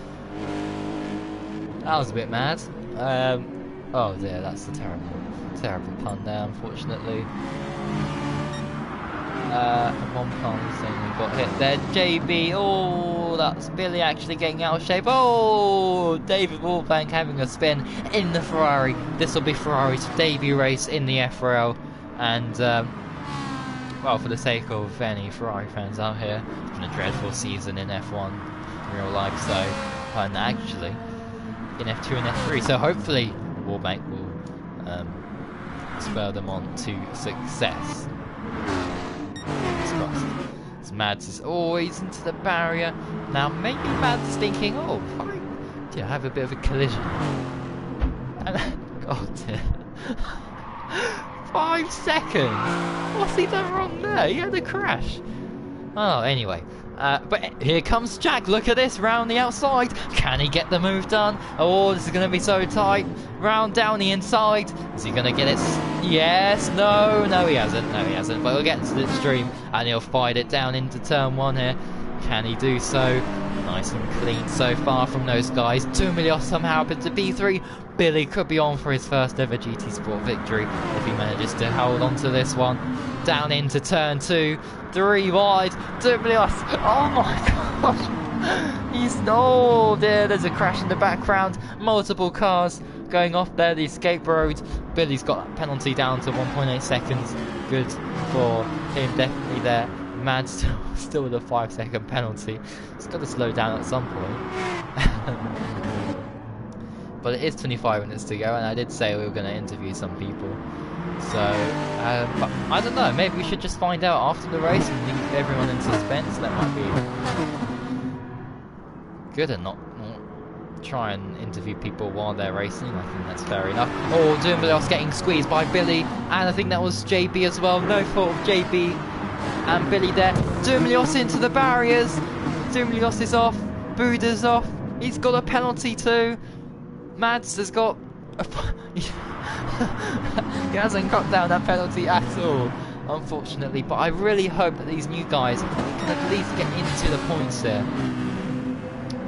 That was a bit mad. Oh dear, that's a terrible pun there, unfortunately. One pun saying got hit there. JB, oh, that's Billy actually getting out of shape. Oh, David Wallbank having a spin in the Ferrari. This will be Ferrari's debut race in the FRL. And, well, for the sake of any Ferrari fans out here, it's been a dreadful season in F1 in real life, so, and actually, in F2 and F3, so hopefully Wallbank will spur them on to success. So Mads is always into the barrier. Now maybe Mads is thinking, oh, fine, yeah, have a bit of a collision. And, oh dear. 5 seconds! What's he done wrong there? He had a crash. Oh, anyway. But here comes Jack. Look at this, round the outside. Can he get the move done? Oh, this is going to be so tight. Round down the inside. Is he going to get it? Yes. No, he hasn't. No, he hasn't. But he'll get to the stream and he'll fight it down into turn 1 here. Can he do so? Nice and clean so far from those guys. 2 million somehow up into B3. Billy could be on for his first ever GT Sport victory if he manages to hold on to this one. Down into turn 2. 3 wide. 2 million. Oh my gosh. He's, oh dear, there's a crash in the background. Multiple cars going off there, the escape road. Billy's got a penalty down to 1.8 seconds. Good for him, definitely there. Mads still with a 5 second penalty. It's got to slow down at some point. But it is 25 minutes to go, and I did say we were going to interview some people. So, but I don't know, maybe we should just find out after the race and leave everyone in suspense. That might be good, and not try and interview people while they're racing. I think that's fair enough. Oh, Dumbledore getting squeezed by Billy, and I think that was JB as well. No fault of JB and Billy there. Dumilios into the barriers. Dumilios is off. Buda's off. He's got a penalty too. Mads has got a he hasn't got down that penalty at all, unfortunately. But I really hope that these new guys can at least get into the points here.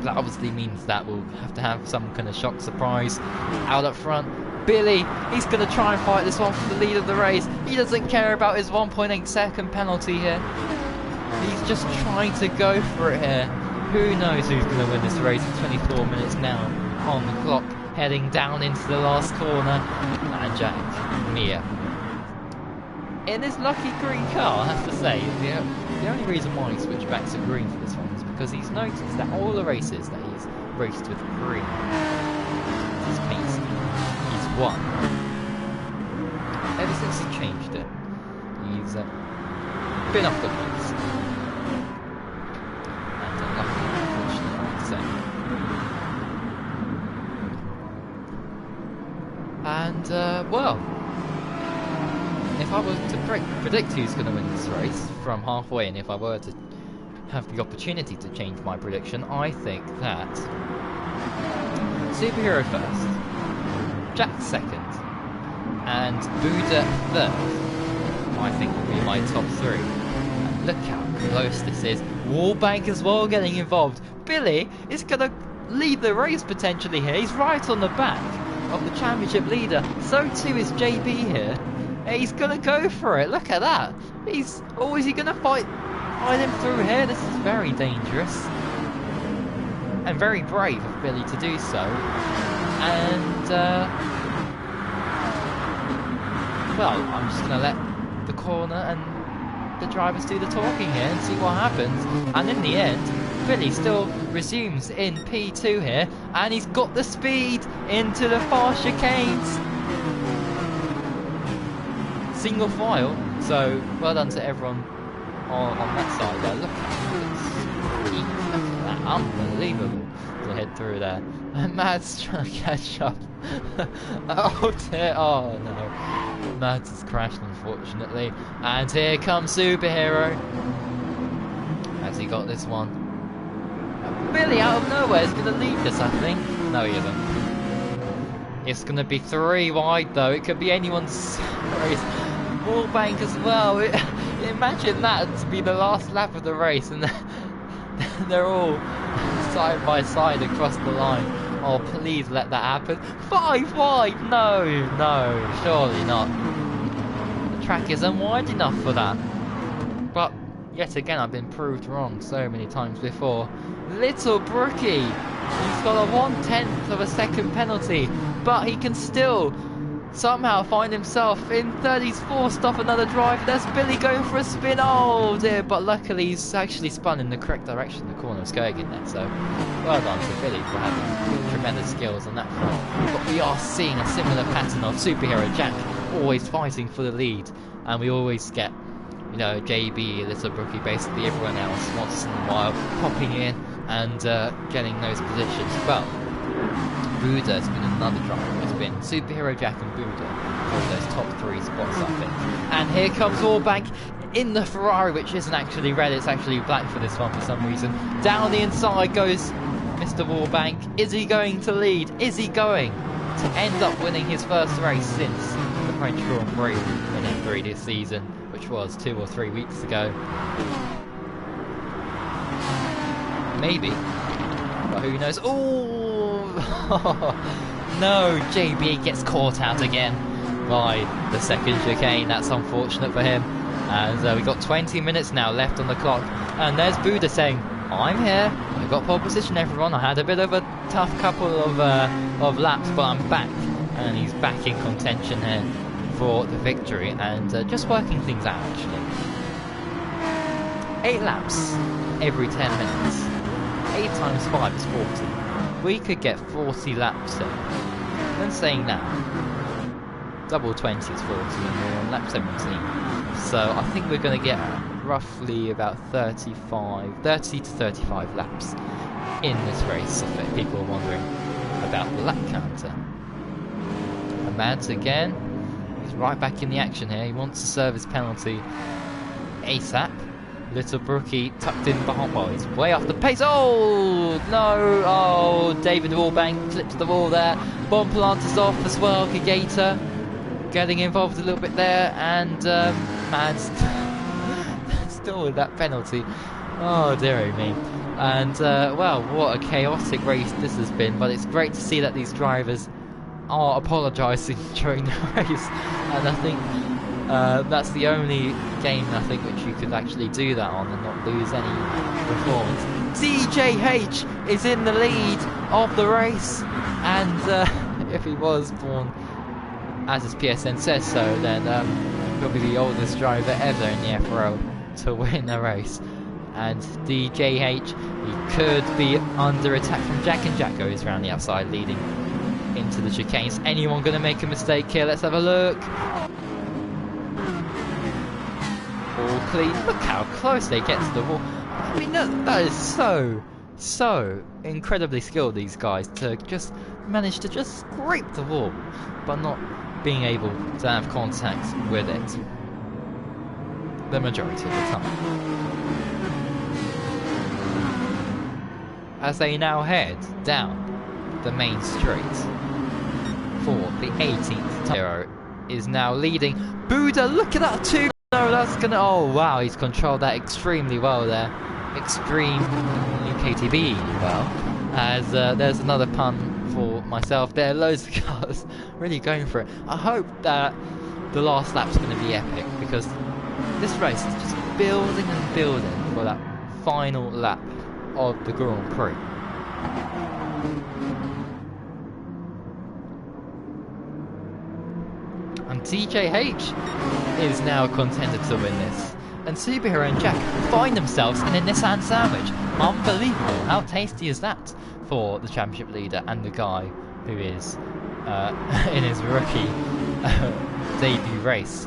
That obviously means that we'll have to have some kind of shock surprise out up front. Billy, he's going to try and fight this one for the lead of the race. He doesn't care about his 1.8 second penalty here. He's just trying to go for it here. Who knows who's going to win this race? 24 minutes now on the clock, heading down into the last corner. And Jack, Mia. In his lucky green car, I have to say, the only reason why he switched back to green for this one is because he's noticed that all the races that he's raced with green, his paint scheme, he's won. ever since he changed it. He's been off the pace. And unlucky, unfortunately, I would say. And, well, if I was to predict who's going to win this race from halfway, and if I were to have the opportunity to change my prediction, I think that Superhero first, Jack second, and Buddha third, I think will be my top three. And look how close this is. Wallbank as well getting involved. Billy is going to lead the race potentially here. He's right on the back of the championship leader. So too is JB here. He's going to go for it. Look at that. Is he going to fight him through here? This is very dangerous. And very brave of Billy to do so. And, well, I'm just going to let the corner and the drivers do the talking here and see what happens. And in the end, Billy still resumes in P2 here. And he's got the speed into the far chicanes. Single file. So, well done to everyone on that side there. Look at this. Look at that. Unbelievable to head through there. And Mads trying to catch up. Oh dear. Oh no. Mads has crashed, unfortunately. And here comes Superhero. Has he got this one? Billy out of nowhere is going to lead this, I think. No, he isn't. It's going to be 3 wide though. It could be anyone's race. Wallbank as well. Imagine that to be the last lap of the race and they're all side by side across the line. Oh, please let that happen. 5 wide! No, surely not. The track isn't wide enough for that. But yet again, I've been proved wrong so many times before. Little Brookie, he's got a 1/10 of a second penalty, but he can still somehow find himself in 34, stop another drive. There's Billy going for a spin. Oh dear, but luckily he's actually spun in the correct direction. The corner was going in there, so well done to Billy for having tremendous skills on that front. But we are seeing a similar pattern of Superhero Jack always fighting for the lead, and we always get, you know, JB, Little Brookie, basically everyone else once in a while popping in and getting those positions. Well, Buddha has been another driver. It's been Superhero Jack and Buddha for those top 3 spots, I think. And here comes Wallbank in the Ferrari, which isn't actually red, it's actually black for this one for some reason. Down the inside goes Mr. Wallbank. Is he going to lead? Is he going to end up winning his first race since the French Grand Prix in F3 this season, which was 2 or 3 weeks ago? Maybe, but who knows? Oh! No, JB gets caught out again by the second chicane. That's unfortunate for him. And we've got 20 minutes now left on the clock. And there's Buddha saying, I'm here. I got pole position, everyone. I had a bit of a tough couple of laps, but I'm back. And he's back in contention here for the victory. And just working things out, actually. 8 laps every 10 minutes. 8 times 5 is 40. We could get 40 laps in. When saying that, double 20 is 40 and we're on lap 17. So I think we're going to get roughly about 30 to 35 laps in this race, if people are wondering about the lap counter. And Mads again, he's right back in the action here. He wants to serve his penalty ASAP. Little Brookie tucked in behind. Well, he's way off the pace. Oh no! Oh, David Wallbank clips the wall there. Bomb plant is off as well. Kagata getting involved a little bit there, and Mads still with that penalty. Oh dearie me! And well, what a chaotic race this has been. But it's great to see that these drivers are apologising during the race, and I think that's the only game, I think, which you could actually do that on and not lose any performance. DJH is in the lead of the race, and if he was born, as his PSN says so, then probably the oldest driver ever in the FRL to win a race. And DJH, he could be under attack from Jack, and Jack goes around the outside leading into the chicanes. Anyone going to make a mistake here? Let's have a look. quickly. Look how close they get to the wall. I mean, that is so incredibly skilled, these guys, to just manage to just scrape the wall, but not being able to have contact with it the majority of the time. As they now head down the main street for the 18th time. Hero is now leading. Buddha, look at that too! No, that's gonna... Oh wow, he's controlled that extremely well there. Extreme KTB well. As there's another pun for myself there. Loads of cars really going for it. I hope that the last lap's going to be epic, because this race is just building and building for that final lap of the Grand Prix. And TJH is now a contender to win this. And Superhero and Jack find themselves in a Nissan sandwich. Unbelievable. How tasty is that for the championship leader and the guy who is in his rookie debut race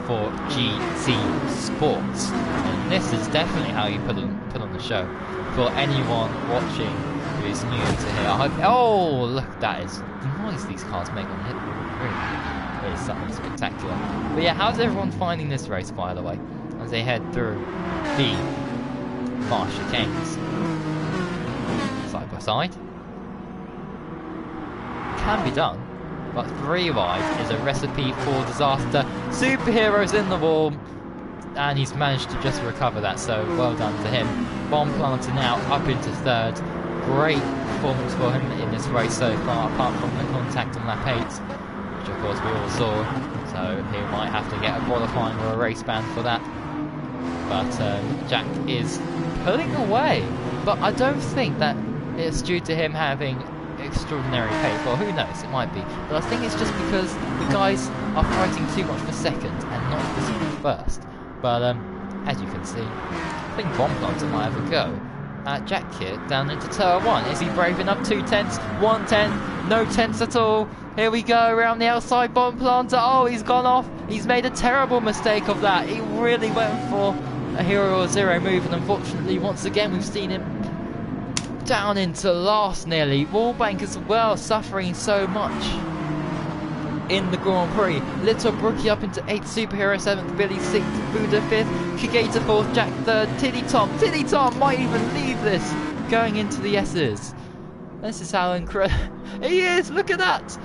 for GT Sports. And this is definitely how you put on the show for anyone watching who is new to here. I hope... Oh, look, that is the noise these cars make on hit. Really is something spectacular. But yeah, how's everyone finding this race, by the way, as they head through the fast chicanes? Side by side. Can be done, but 3 wide is a recipe for disaster. Superhero's in the wall, and he's managed to just recover that, so well done to him. Bomb Planter now up into 3rd. Great performance for him in this race so far, apart from the contact on lap 8, which of course we all saw, so he might have to get a qualifying or a race ban for that. But Jack is pulling away, but I don't think that it's due to him having extraordinary pace. Well, who knows, it might be, but I think it's just because the guys are fighting too much for 2nd and not for 1st. But as you can see, I think Bomb Planter might have a go at Jack here down into turn 1. Is he brave enough? 2 tenths, 1 tenth, no tenths at all. Here we go around the outside. Bomb Planter, oh, he's gone off. He's made a terrible mistake of that. He really went for a hero or zero move, and unfortunately once again we've seen him down into last nearly. Wallbank as well, suffering so much in the Grand Prix. Little Brookie up into 8th, Superhero 7th, Billy 6th, Buddha 5th, Shigeto 4th, Jack 3rd, Tiddy Tom might even leave this going into the S's. This is how incredible he is. Look at that.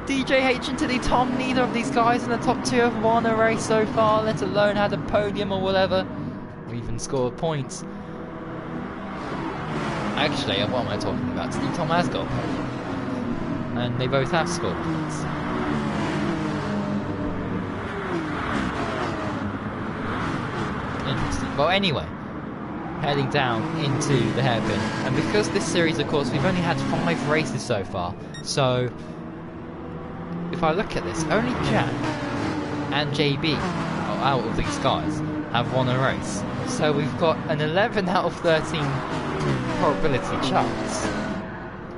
DJH and Tiddy Tom, neither of these guys in the top 2 have won a race so far, let alone had a podium or whatever, or even scored points. Actually, what am I talking about? Tiddy Tom has got a podium, and they both have scored points. Interesting. Well, anyway, heading down into the hairpin, and because this series, of course, we've only had 5 races so far, so if I look at this, only Jack and JB, out of these guys, have won a race. So we've got an 11 out of 13 probability chance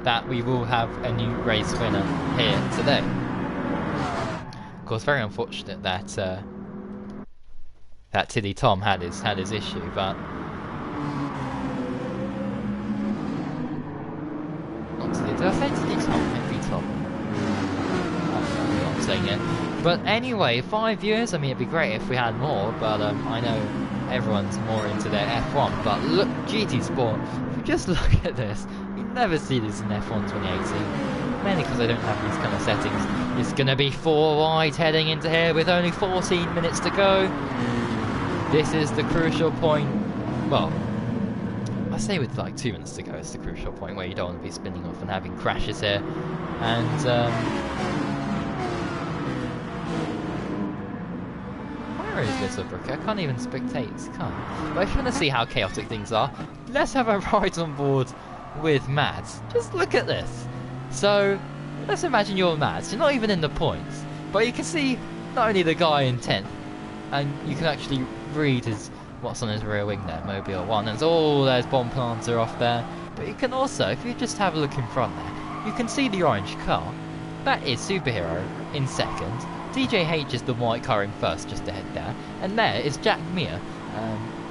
that we will have a new race winner here today. Of course, very unfortunate that that Tiddy Tom had his issue, but not Tiddy. Did I say Tiddy Tom? Maybe Tom. I'm not saying it. But anyway, 5 years. I mean, it'd be great if we had more, but I know everyone's more into their F1. But look, GT Sport. If you just look at this, you never see this in F1 2018. Mainly because I don't have these kind of settings. It's going to be 4 wide heading into here with only 14 minutes to go. This is the crucial point. Well, I say with like 2 minutes to go, it's the crucial point where you don't want to be spinning off and having crashes here. And where is Little Brook? I can't even spectate his car. But if you want to see how chaotic things are, let's have a ride on board with Mads. Just look at this. So, let's imagine you're Mads. You're not even in the points. But you can see not only the guy in 10th, and you can actually read what's on his rear wing there, Mobile 1. There's Bomb Planter off there. But you can also, if you just have a look in front there, you can see the orange car. That is Superhero in 2nd. DJH is the white car in 1st, just ahead there. And there is Jack Mir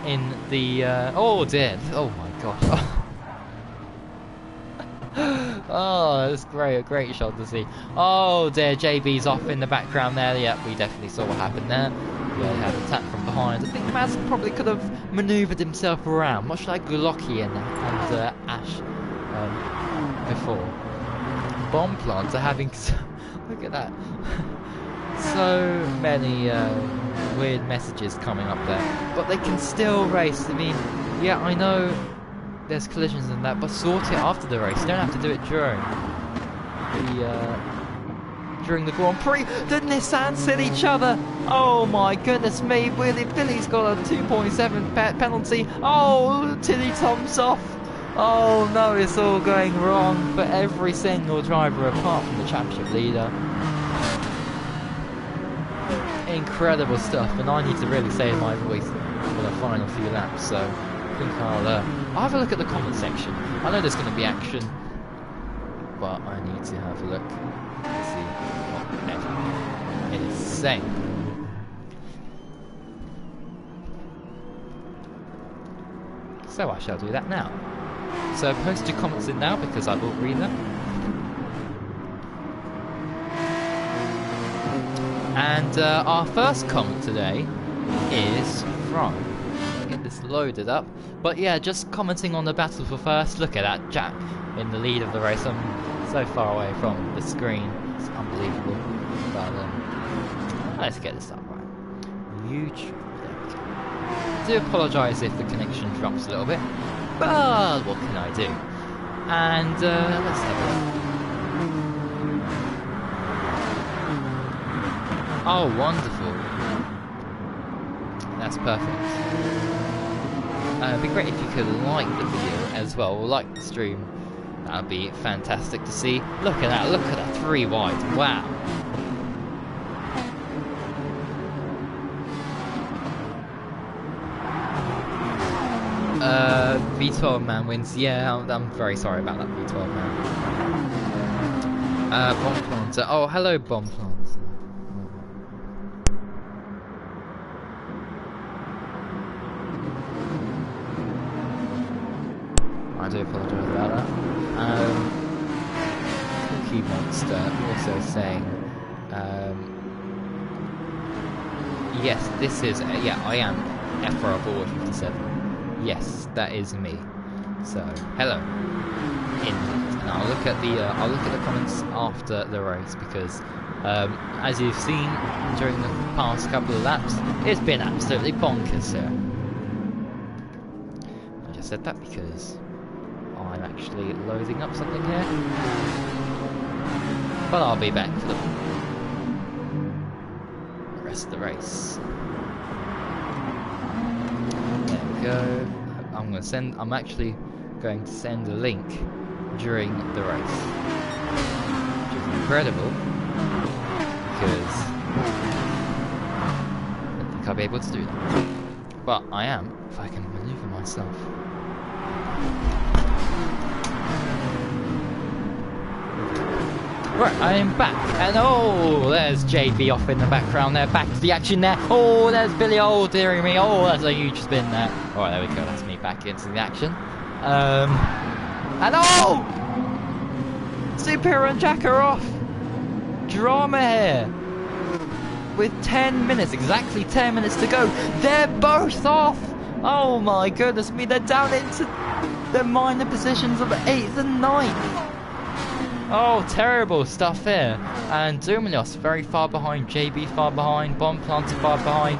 in the oh dear, oh my gosh. Oh, that's great, a great shot to see. Oh dear, JB's off in the background there. Yep, we definitely saw what happened there. Yeah, he had an attack from behind. I think Maz probably could have manoeuvred himself around, much like Gulocki and Ash before. Bomb plants are having look at that. So many weird messages coming up there, but they can still race. I mean, yeah, I know there's collisions and that, but sort it after the race. You don't have to do it during the Grand Prix. The Nissans hit each other. Oh my goodness me! Billy's got a 2.7 penalty. Oh, Tilly Tom's off. Oh no, it's all going wrong for every single driver apart from the championship leader. Incredible stuff, and I need to really save my voice for the final few laps, so I think I'll have a look at the comment section. I know there's going to be action, but I need to have a look to see what it is saying. So I shall do that now. So post your comments in now because I will read them. And our first comment today is from, get this loaded up, but yeah, just commenting on the battle for first. Look at that, Jack in the lead of the race. I'm so far away from the screen, it's unbelievable. But let's get this up right. YouTube, there we go. I do apologise if the connection drops a little bit, but what can I do? And let's have a look. Oh, wonderful. That's perfect. It'd be great if you could like the video as well, or like the stream. That would be fantastic to see. Look at that 3 wide. Wow. V12 man wins. Yeah, I'm very sorry about that V12 man. Bomb planter. Oh, hello, bomb planter. I do apologise about that. Cookie Monster also saying, yes, this is, yeah, I am FRL 57. Yes, that is me. So, hello. And I'll look at the comments after the race because, as you've seen during the past couple of laps, it's been absolutely bonkers here. I just said that because I'm actually loading up something here, but I'll be back for the rest of the race. There we go. I'm actually going to send a link during the race, which is incredible because I don't think I'll be able to do that, but I am if I can maneuver myself. Right, I am back, and oh, there's JB off in the background there, back to the action there. Oh, there's Billy, oh dearie me, oh, that's a huge spin there. Alright, there we go, that's me back into the action. And oh! Super and Jack are off! Drama here! With 10 minutes, exactly 10 minutes to go, they're both off! Oh my goodness me, they're down into the minor positions of 8th and 9th. Oh, terrible stuff here. And Dumilios very far behind, JB far behind, Bomb Planter far behind.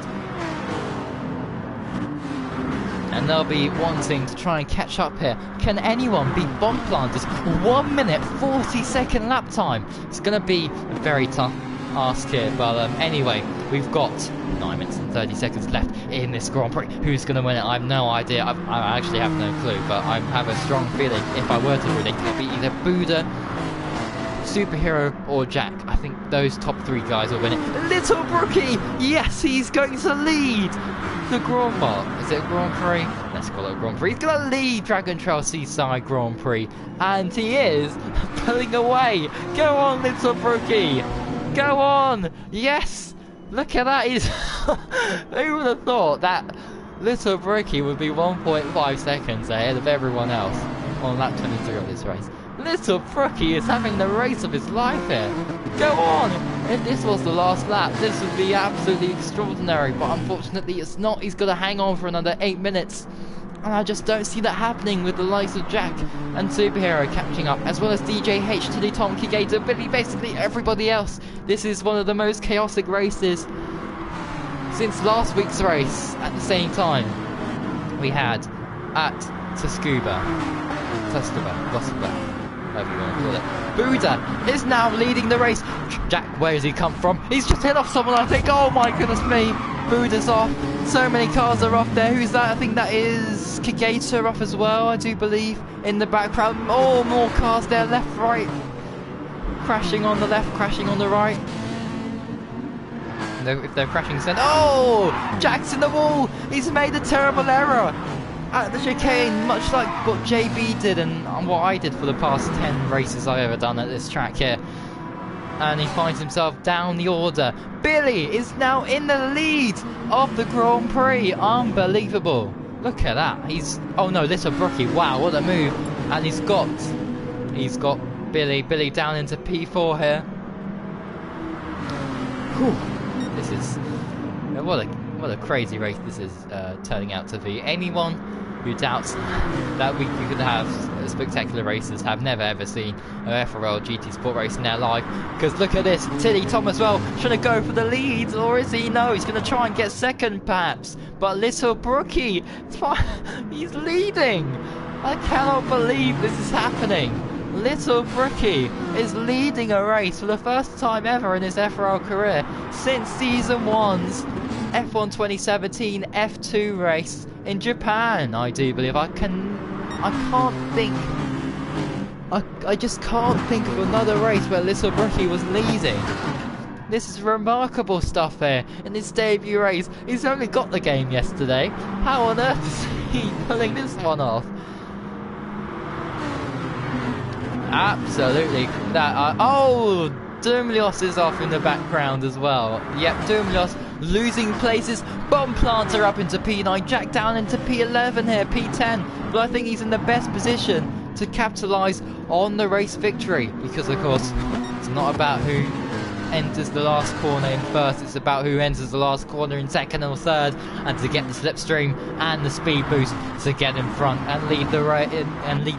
And they'll be wanting to try and catch up here. Can anyone beat Bomb Planter's 1 minute 40-second lap time? It's going to be a very tough ask here, but anyway, we've got 9 minutes and 30 seconds left in this Grand Prix. Who's going to win it? I have no idea. I actually have no clue, but I have a strong feeling if I were to predict, it'll be either Buddha, Superhero or Jack. I think those top 3 guys will win it. Little Brookie! Yes, he's going to lead the Grand Prix. Is it a Grand Prix? Let's call it a Grand Prix. He's going to lead Dragon Trail Seaside Grand Prix. And he is pulling away. Go on, Little Brookie. Go on. Yes. Look at that. He's who would have thought that Little Bricky would be 1.5 seconds ahead of everyone else on lap 23 of this race. Little Brookie is having the race of his life here. Go on! If this was the last lap, this would be absolutely extraordinary, but unfortunately it's not. He's got to hang on for another 8 minutes. And I just don't see that happening with the likes of Jack and Superhero catching up, as well as DJ H, Tilly, Tom, Kigator, Billy, basically everybody else. This is one of the most chaotic races since last week's race at the same time we had at Tuscuba, whatever you want to call it. Buddha is now leading the race. Jack, where has he come from? He's just hit off someone, I think. Oh my goodness me. Buddha's off. So many cars are off there. Who's that? I think that is Kigator off as well, I do believe. In the background. Oh, more cars there. Left, right. Crashing on the left, crashing on the right. If they're crashing center. Oh! Jack's in the wall! He's made a terrible error at the chicane, much like what JB did and what I did for the past 10 races I've ever done at this track here. And he finds himself down the order. Billy is now in the lead of the Grand Prix. Unbelievable. Look at that. Oh no, Little Brookie. Wow, what a move. And he's got Billy down into P4 here. Whew. This is what a crazy race this is turning out to be. Anyone who doubts that we could have spectacular races have never ever seen a FRL GT Sport race in their life. Because look at this, Tilly Tom as well, trying to go for the lead, or is he? No, he's going to try and get second perhaps. But Little Brookie, he's leading. I cannot believe this is happening. Little Brookie is leading a race for the first time ever in his FRL career since Season 1's F1 2017 F2 race in Japan, I do believe. I just can't think of another race where Little Brookie was leading. This is remarkable stuff here in his debut race. He's only got the game yesterday. How on earth is he pulling this one off? Absolutely. Oh, Doomlios is off in the background as well. Yep, Doomlios losing places. Bomb Planter up into P9. Jack down into P11 here, P10. But I think he's in the best position to capitalise on the race victory. Because, of course, it's not about who enters the last corner in first. It's about who enters the last corner in second or third. And to get the slipstream and the speed boost to get in front and lead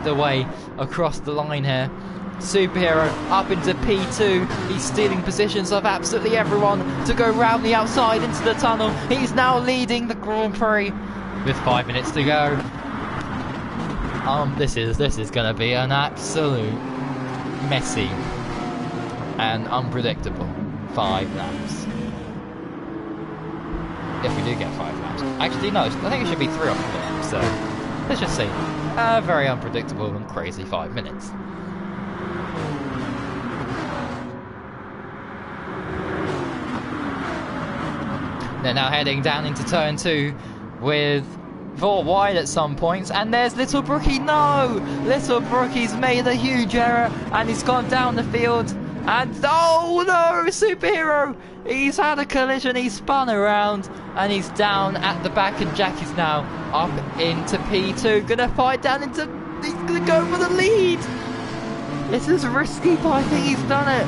the way across the line here. Superhero up into P2. He's stealing positions of absolutely everyone to go round the outside into the tunnel. He's now leading the Grand Prix with 5 minutes to go. This is going to be an absolute messy and unpredictable 5 laps. If we do get 5 laps. Actually, no, I think it should be 3 or 4 laps. So let's just see. A very unpredictable and crazy 5 minutes. They're now heading down into turn 2 with 4 wide at some points, and there's Little Brookie. No! Little Brookie's made a huge error and he's gone down the field, and oh no! Superhero! He's had a collision, he's spun around and he's down at the back, and Jack is now up into P2, gonna fight down into, he's gonna go for the lead. This is risky, but I think he's done it.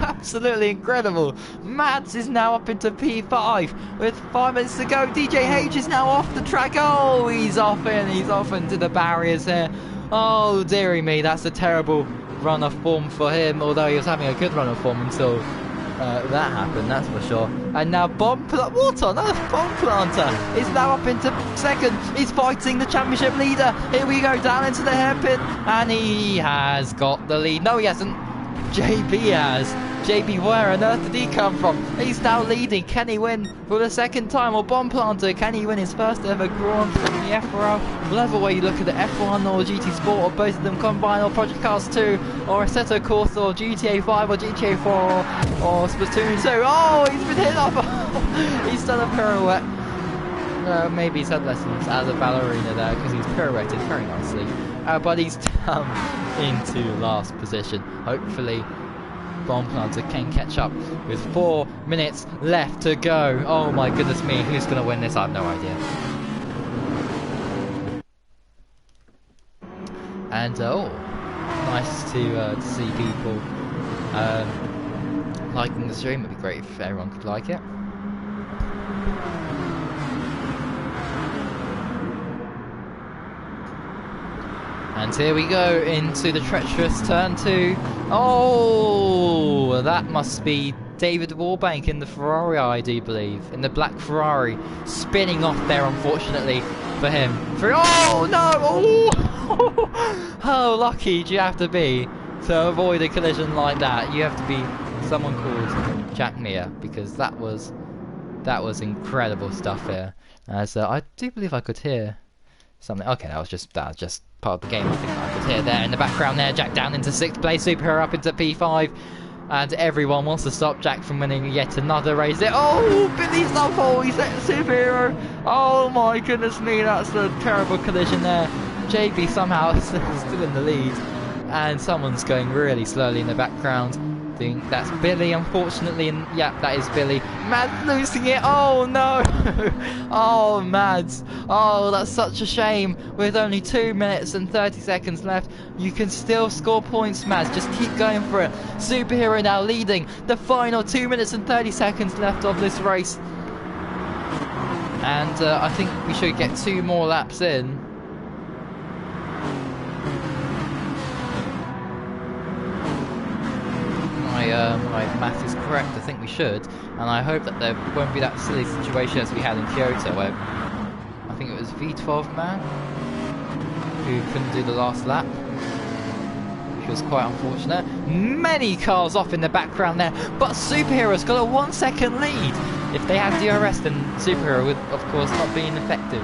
Absolutely incredible. Mads is now up into P5 with 5 minutes to go. DJ H is now off the track. Oh, he's off into the barriers here. Oh dearie me, that's a terrible run of form for him, although he was having a good run of form until that happened, that's for sure. And now what on earth? Bomb Planter is now up into second. He's fighting the championship leader. Here we go, down into the hairpin, and he has got the lead. No, he hasn't. JB has. JB, where on earth did he come from? He's now leading. Can he win for the second time? Or Bomb Planter, can he win his first ever Grand Prix in the FRL? Whatever way you look at the F1 or GT Sport, or both of them combined, or Project Cars 2, or Assetto Corsa, or GTA 5, or GTA 4, or Splatoon 2. Oh, he's been hit up. He's done a pirouette. Maybe he's had lessons as a ballerina there, because he's pirouetted very nicely. But he's down into last position. Hopefully Bomb Planter can catch up with 4 minutes left to go. Oh my goodness me, who's going to win this? I have no idea. And oh, nice to see people liking the stream. It'd be great if everyone could like it. And here we go into the treacherous turn 2. Oh, that must be David Warbank in the Ferrari, I do believe. In the black Ferrari. Spinning off there, unfortunately, for him. Oh, no! Oh, how lucky do you have to be to avoid a collision like that? You have to be someone called Jack Meir, because that was incredible stuff here. As I do believe I could hear something. Okay, that was just part of the game. I think I could hear there in the background there. Jack down into 6th place, Superhero up into P5, and everyone wants to stop Jack from winning yet another race. Oh, Billy's up, oh, he's at Superhero. Oh my goodness me, that's a terrible collision there. JB somehow is still in the lead, and someone's going really slowly in the background. I think that's Billy, unfortunately, and yeah, that is Billy. Mads losing it. Oh no! Oh, Mads. Oh, that's such a shame. With only 2 minutes and 30 seconds left, you can still score points, Mads. Just keep going for it. Superhero now leading the final 2 minutes and 30 seconds left of this race. And I think we should get 2 more laps in. My math is correct. I think we should, and I hope that there won't be that silly situation as we had in Kyoto, where I think it was V12 man who couldn't do the last lap, which was quite unfortunate. Many cars off in the background there, but Superhero's got a 1 second lead. If they had DRS, then Superhero would, of course, not be ineffective,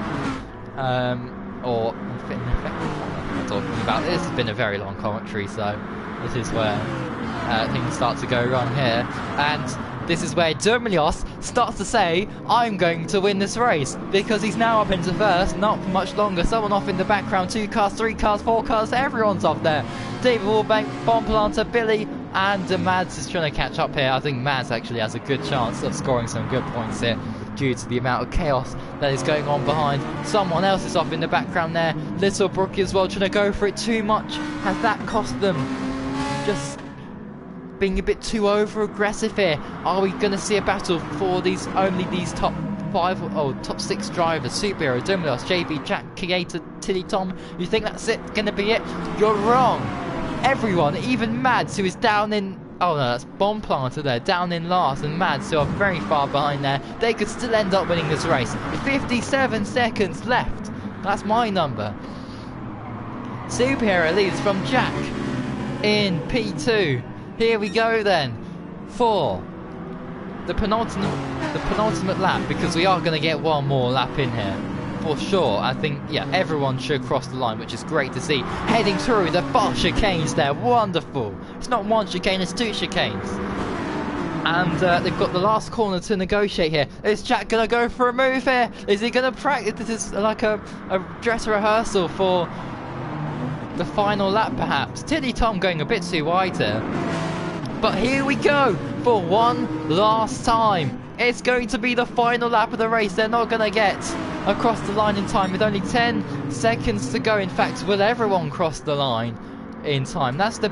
or ineffective. I'm not talking about this. It's been a very long commentary, so this is where things start to go wrong here, and this is where Dermelios starts to say, I'm going to win this race, because he's now up into 1st, not for much longer. Someone off in the background, 2 cars, 3 cars, 4 cars, everyone's off there. David Warbank, Bomb Planter, Billy, and Mads is trying to catch up here. I think Mads actually has a good chance of scoring some good points here, due to the amount of chaos that is going on behind. Someone else is off in the background there. Little Brookie as well, trying to go for it too much. Has that cost them? Just being a bit too over aggressive here. Are we going to see a battle for these top 5 or top 6 drivers? Superhero, Dermelios, JB, Jack, Kieta, Tilly, Tom. You think that's it? Going to be it? You're wrong. Everyone, even Mads, who is down in... Oh no, that's Bomb Planter there, down in last, and Mads, who are very far behind there. They could still end up winning this race. 57 seconds left. That's my number. Superhero leads from Jack in P2. Here we go then, for the penultimate lap, because we are going to get 1 more lap in here, for sure. I think, yeah, everyone should cross the line, which is great to see. Heading through the fast chicanes there, wonderful. It's not 1 chicane, it's 2 chicanes. And they've got the last corner to negotiate here. Is Jack going to go for a move here? Is he going to practice? This is like a dress rehearsal for the final lap, perhaps. Tilly Tom going a bit too wide here. But here we go for one last time. It's going to be the final lap of the race. They're not going to get across the line in time with only 10 seconds to go. In fact, will everyone cross the line in time? That's a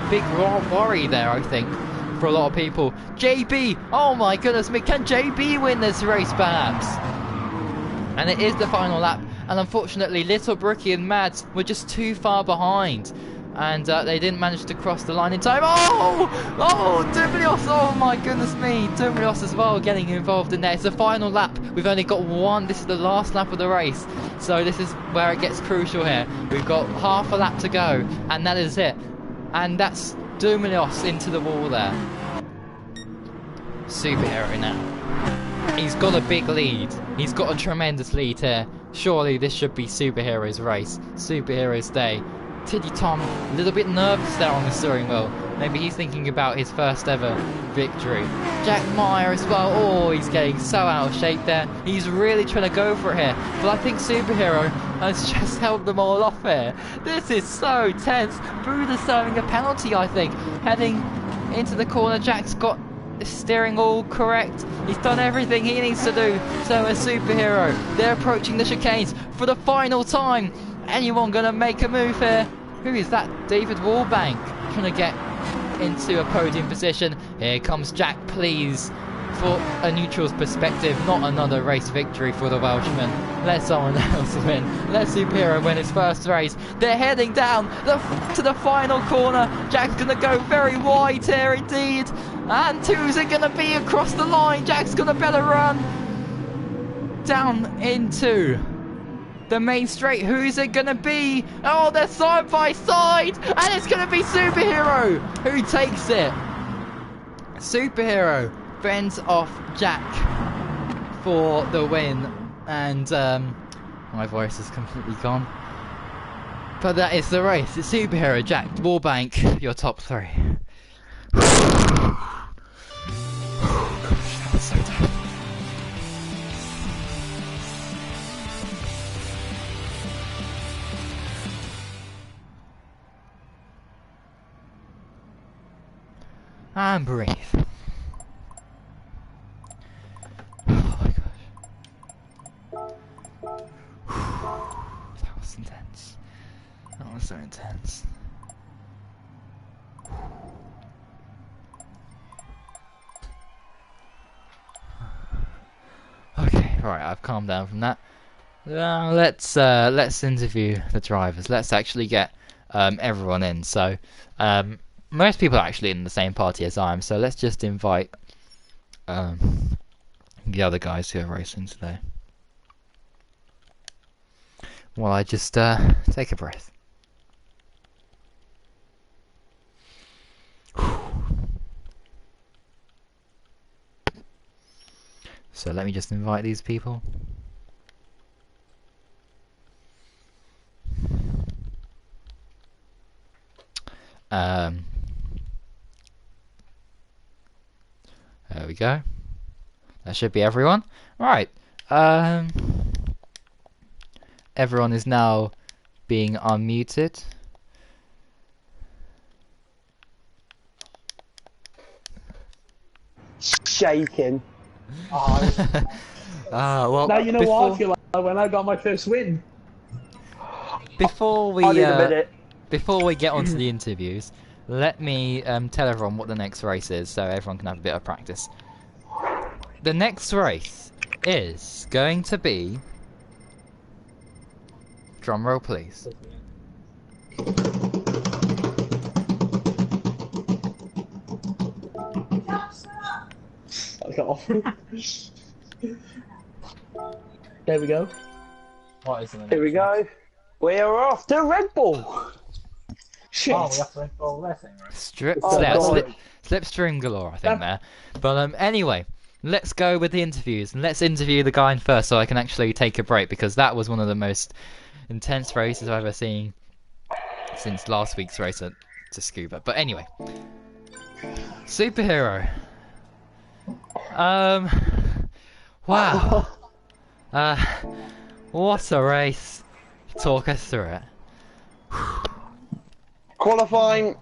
big worry there, I think, for a lot of people. JB, oh my goodness me, can JB win this race perhaps? And it is the final lap, and unfortunately Little Brookie and Mads were just too far behind, and they didn't manage to cross the line in time. Oh, Dermelios, oh my goodness me, Dermelios as well getting involved in there. It's the final lap. We've only got 1. This is the last lap of the race, so this is where it gets crucial here. We've got half a lap to go, and that is it. And that's Dermelios into the wall there. Superhero now. He's got a big lead. He's got a tremendous lead here. Surely this should be Superhero's race. Superhero's day. Tiddy Tom, a little bit nervous there on the steering wheel. Maybe he's thinking about his first ever victory. Jack Meyer as well. Oh, he's getting so out of shape there. He's really trying to go for it here. But I think Superhero has just held them all off here. This is so tense. Buddha's serving a penalty, I think. Heading into the corner. Jack's got the steering all correct. He's done everything he needs to do. So a superhero. They're approaching the chicanes for the final time. Anyone gonna make a move here? Who is that? David Wallbank trying to get into a podium position. Here comes Jack, please. For a neutral's perspective, not another race victory for the Welshman. Let someone else win. Let Superhero win his first race. They're heading down to the final corner. Jack's going to go very wide here indeed. And who's it going to be across the line? Jack's going to better run down into the main straight. Who's it going to be? Oh, they're side by side. And it's going to be Superhero who takes it. Superhero fends off Jack for the win, and my voice is completely gone. But that is the race. It's Superhero, Jack, Wallbank, your top three. Gosh, that was so tough. And breathe. That was intense. That was so intense. Okay, right, I've calmed down from that. Now let's interview the drivers. Let's actually get everyone in. So most people are actually in the same party as I am. So let's just invite the other guys who are racing today. While I just take a breath. So let me just invite these people. There we go. That should be everyone. Right. Everyone is now being unmuted. Shaking. Well, now you know what I feel like when I got my first win. Before we get onto the interviews, let me tell everyone what the next race is, so everyone can have a bit of practice. The next race is going to be, drum roll please. There we go. What is the next Here we go. We are off to Red Bull. Shit. Oh, we have to Red Bull Racing, right? Slipstream galore, I think there. But anyway, let's go with the interviews, and let's interview the guy first, so I can actually take a break, because that was one of the most intense races I've ever seen since last week's race to Scuba. But anyway, Superhero. Wow. What a race. Talk us through it. Qualifying,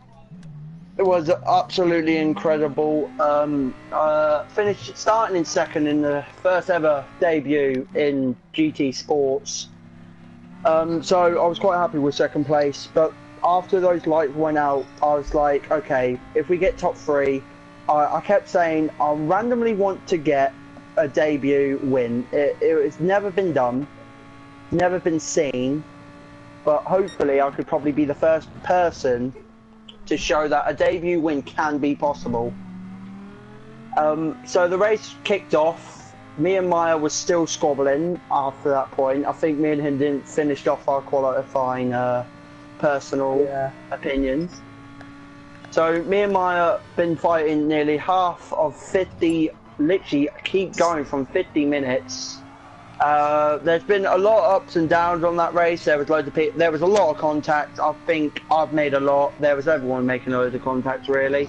it was absolutely incredible. Finished starting in second in the first ever debut in GT Sports. So I was quite happy with second place, but after those lights went out, I was like, okay, if we get top three, I kept saying I randomly want to get a debut win. It's never been done, never been seen, but hopefully I could probably be the first person to show that a debut win can be possible. So the race kicked off. Me and Maya was still squabbling after that point. I think me and him didn't finish off our qualifying personal opinions. So me and Maya been fighting nearly half of 50, literally keep going from 50 minutes. There's been a lot of ups and downs on that race. There was loads of people. There was a lot of contact. I think I've made a lot. There was everyone making loads of contacts, really.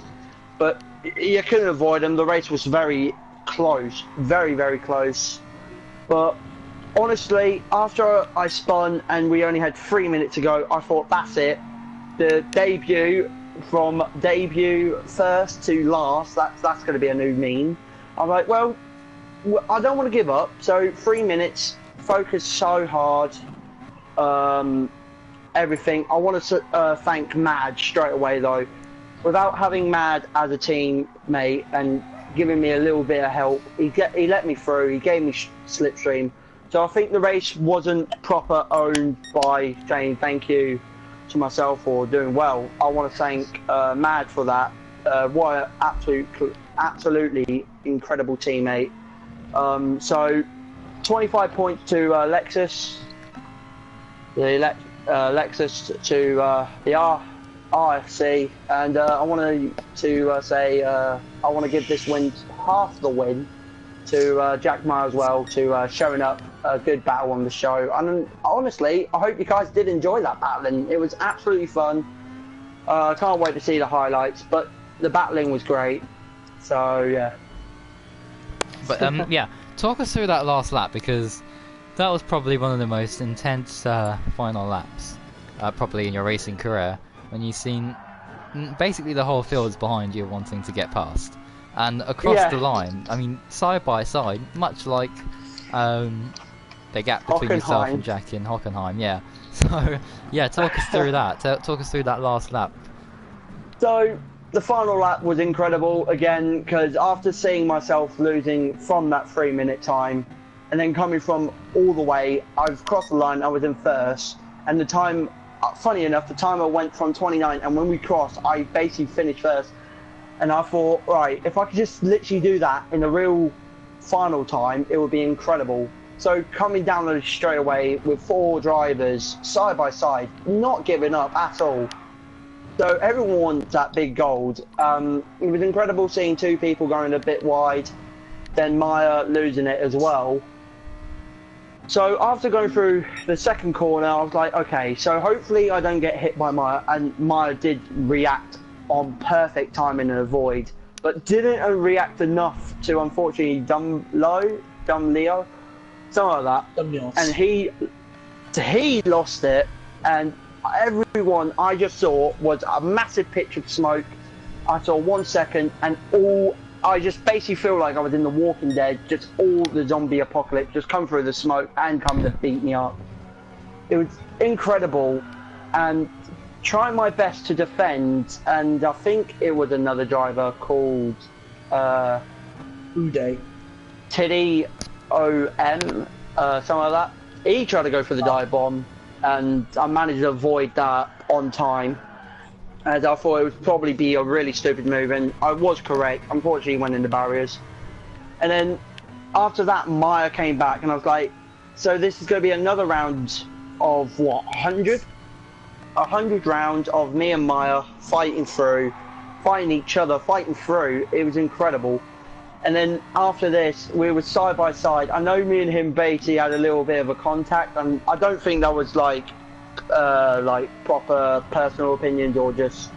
But you couldn't avoid them. The race was very close, very, very close. But honestly, after I spun and we only had 3 minutes to go, I thought that's it. The debut from debut first to last. That's going to be a new meme. I'm like, well, I don't want to give up. So 3 minutes, focus so hard. Everything. I want to thank Mad straight away though. Without having Mad as a teammate and giving me a little bit of help, he let me through. He gave me slipstream. So I think the race wasn't proper owned by saying thank you to myself or doing well. I want to thank Mad for that. What an absolutely incredible teammate. So 25 points to Lexus. Lexus to the RFC, and I want to say I want to give this win, half the win, to Jack Meyer as well, to showing up a good battle on the show. And honestly, I hope you guys did enjoy that battling. It was absolutely fun. I can't wait to see the highlights, but the battling was great. So yeah. But yeah, talk us through that last lap, because that was probably one of the most intense final laps, probably in your racing career, when you've seen basically the whole field's behind you wanting to get past. And across the line, I mean, side by side, much like the gap between yourself and Jack in Hockenheim, yeah. So, yeah, talk us through that. Talk us through that last lap. So, the final lap was incredible, again, because after seeing myself losing from that 3 minute time, and then coming from all the way, I've crossed the line, I was in first, and the time, funny enough, the timer went from 29, and when we crossed, I basically finished first, and I thought, right, if I could just literally do that in the real final time, it would be incredible. So coming down the straight away with 4 drivers, side by side, not giving up at all. So everyone wants that big gold. It was incredible seeing 2 people going a bit wide, then Maya losing it as well. So after going through the second corner, I was like, okay, so hopefully I don't get hit by Maya, and Maya did react on perfect timing and avoid, but didn't react enough to, unfortunately, Dumb Leo, something like that, and he lost it, and everyone I just saw was a massive pitch of smoke. I saw 1 second, and I just basically feel like I was in The Walking Dead, just all the zombie apocalypse just come through the smoke and come to beat me up. It was incredible, and trying my best to defend, and I think it was another driver called Uday. Tiddy OM, something like that. He tried to go for the dive bomb, and I managed to avoid that on time, as I thought it would probably be a really stupid move, and I was correct. Unfortunately, he went into barriers. And then after that, Maya came back, and I was like, so this is going to be another round of what, 100? 100 rounds of me and Maya fighting each other, fighting through. It was incredible. And then after this, we were side by side. I know me and him basically had a little bit of a contact, and I don't think that was like proper personal opinions or just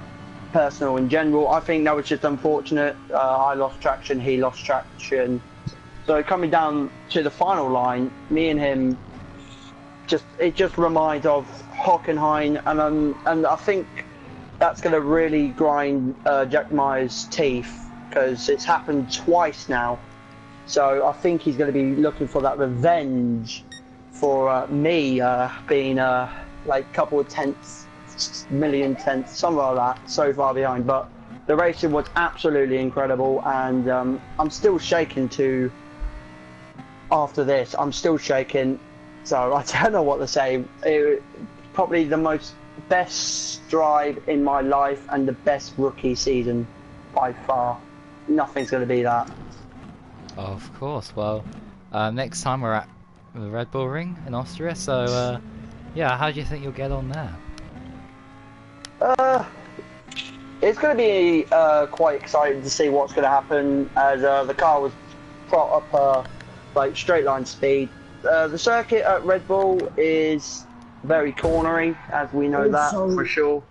personal in general. I think that was just unfortunate. I lost traction, he lost traction. So coming down to the final line, me and him, it just reminds of Hockenheim, and I think that's going to really grind Jack Meyer's teeth, because it's happened twice now. So I think he's going to be looking for that revenge for me being like a couple of tenths, million tenths, something like that, so far behind. But the racing was absolutely incredible, and I'm still shaking after this. I'm still shaking, so I don't know what to say. It, probably the best drive in my life and the best rookie season by far. Nothing's going to be that. Of course. Well, next time we're at the Red Bull Ring in Austria, so yeah, how do you think you'll get on there? It's going to be quite exciting to see what's going to happen, as the car was brought up like straight line speed. The circuit at Red Bull is very cornery, as we know that for sure.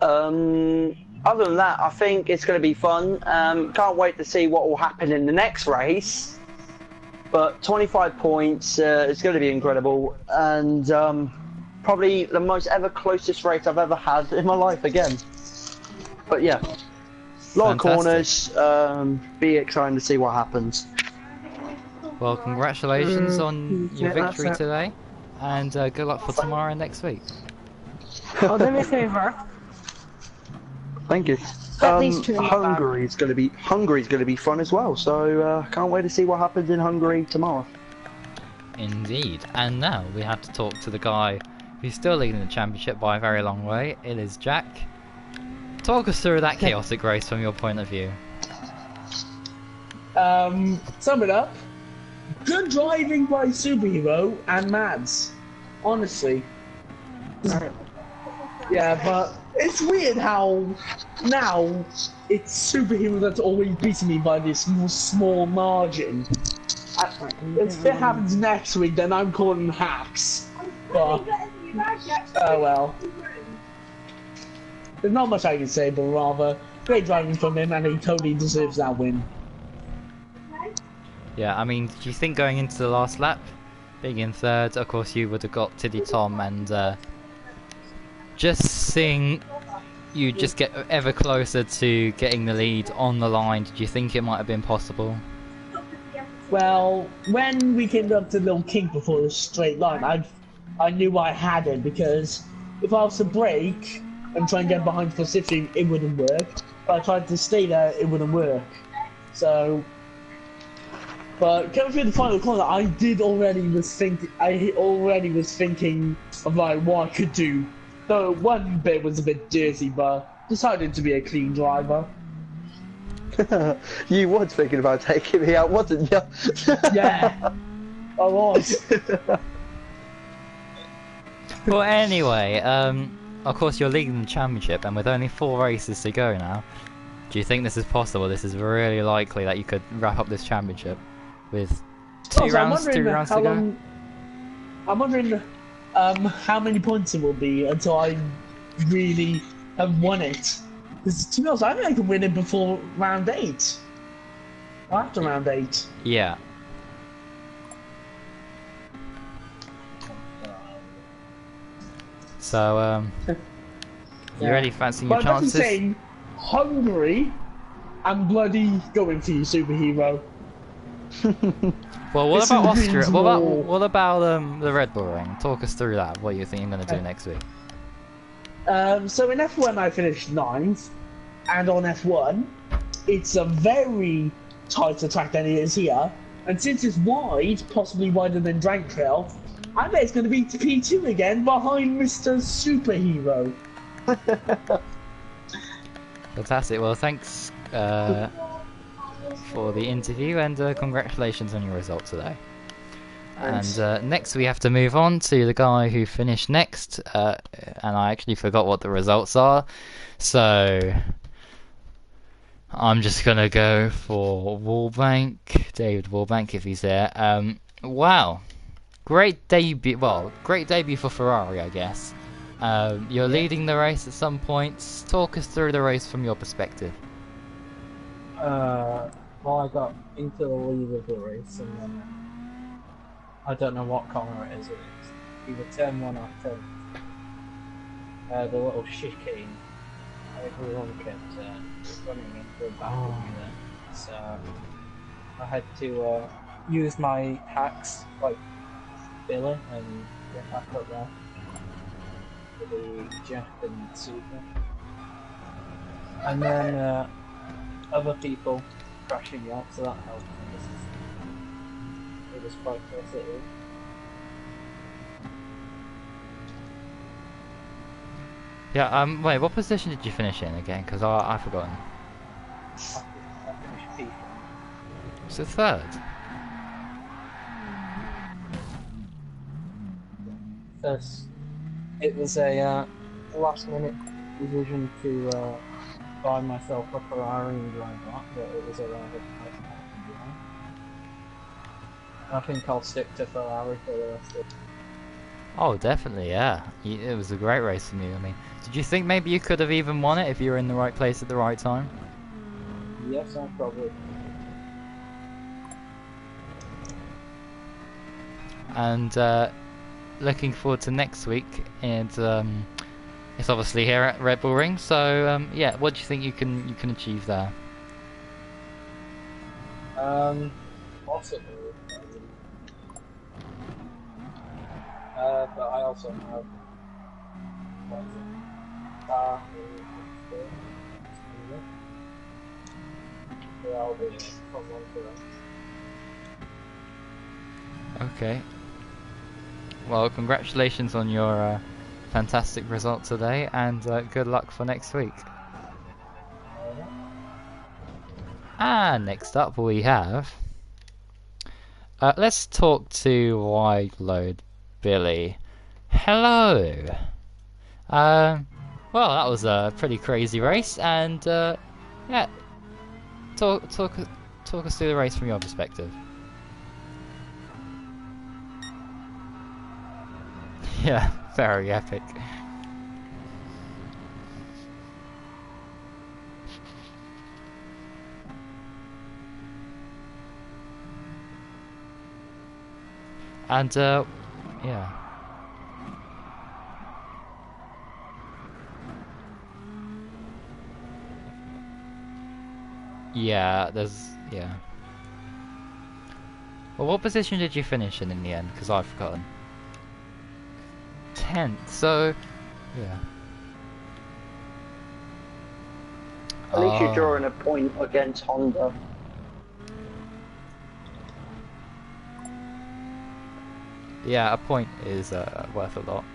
Other than that, I think it's going to be fun. Can't wait to see what will happen in the next race. But 25 points, it's going to be incredible, and probably the most ever closest race I've ever had in my life again. But yeah, a lot of corners. Be exciting to see what happens. Well, congratulations on your victory today, and good luck for tomorrow and next week. Oh, do me a favour. Thank you. At least turn it back. Hungary's going to be fun as well. So can't wait to see what happens in Hungary tomorrow. Indeed. And now we have to talk to the guy who's still leading the championship by a very long way. It is Jack. Talk us through that chaotic race from your point of view. Sum it up. Good driving by Superhero and Mads. Honestly. Yeah, but it's weird how now it's Superhero that's always beating me by this small margin. If it happens next week, then I'm calling hacks. But, oh well. There's not much I can say, but rather, great driving from him, and he totally deserves that win. Yeah, I mean, do you think going into the last lap, being in third, of course you would have got Tiddy Tom, and just seeing you just get ever closer to getting the lead on the line, did you think it might have been possible? Well, when we came up to Little King before the straight line, I knew I had it, because if I was to brake and try and get behind for 15, it wouldn't work. If I tried to stay there, it wouldn't work. So, but coming through the final corner, I already was thinking of like what I could do. Though one bit was a bit dirty, but decided to be a clean driver. You was thinking about taking me out, wasn't you? Yeah, I was. Well, anyway, of course you're leading the championship, and with only 4 races to go now, do you think this is possible? This is really likely that you could wrap up this championship with 2 rounds to go? I'm wondering how many points it will be until I really have won it. Because to be honest, I think I can win it before round 8. Or after round 8. Yeah. So, you already fancying your chances? But saying, Hungary, I'm bloody going for you, Superhero. Well, what about Austria? What about the Red Bull Ring? Talk us through that. What you think you're going to do next week? So in F1 I finished 9th, and on F1 it's a very tighter track than it is here, and since it's wide, possibly wider than Drag Trail, I bet it's going to be P2 again behind Mr. Superhero. Fantastic. Well, thanks for the interview, and congratulations on your result today. Thanks. And next we have to move on to the guy who finished next, and I actually forgot what the results are, so I'm just gonna go for David Wallbank if he's there. Wow, great debut. Well, great debut for Ferrari, I guess. You're leading the race at some points. Talk us through the race from your perspective. Well, I got into the lead of the race, and then I don't know what corner it is. It's either turn 1 or turn 2. The little chicane. Everyone kept running into the back of me there. So I had to use my hacks like Billy and get back up there with the Jeff and Super. And then other people crashing me out, so that helped. It was quite close at all. Yeah, wait, what position did you finish in again? Because I've forgotten. I finished P. So 3rd? First, it was a last minute decision to buy myself a Ferrari and drive that, but it was a rather nice drive. I think I'll stick to Ferrari for the rest of it. Oh, definitely, yeah. It was a great race from you. I mean, did you think maybe you could have even won it if you were in the right place at the right time? Yes, I probably. And looking forward to next week, and it's obviously here at Red Bull Ring. So yeah, what do you think you can achieve there? Possibly. But I also have what is it? So I'll be from one for that. Okay. Well, congratulations on your fantastic result today, and good luck for next week. And next up we have... let's talk to Wide Load Billy. Hello! Well, that was a pretty crazy race, and yeah, talk us through the race from your perspective. Yeah, very epic. And yeah. Yeah, yeah. Well, what position did you finish in the end? Because I've forgotten. 10th, so yeah. At least you're drawing a point against Honda. Yeah, a point is worth a lot.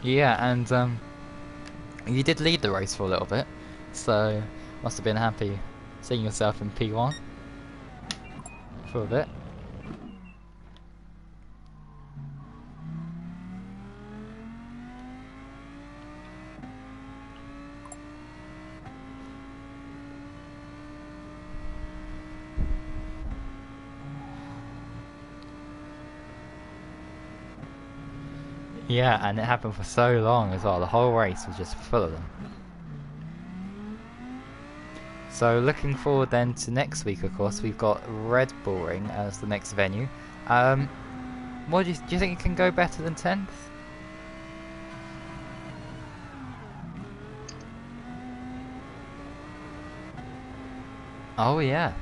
Yeah, and you did lead the race for a little bit, so must have been happy seeing yourself in P1 for a bit. Yeah, and it happened for so long as well. The whole race was just full of them. So looking forward then to next week, of course, we've got Red Bull Ring as the next venue. What do you think it can go better than 10th? Oh yeah.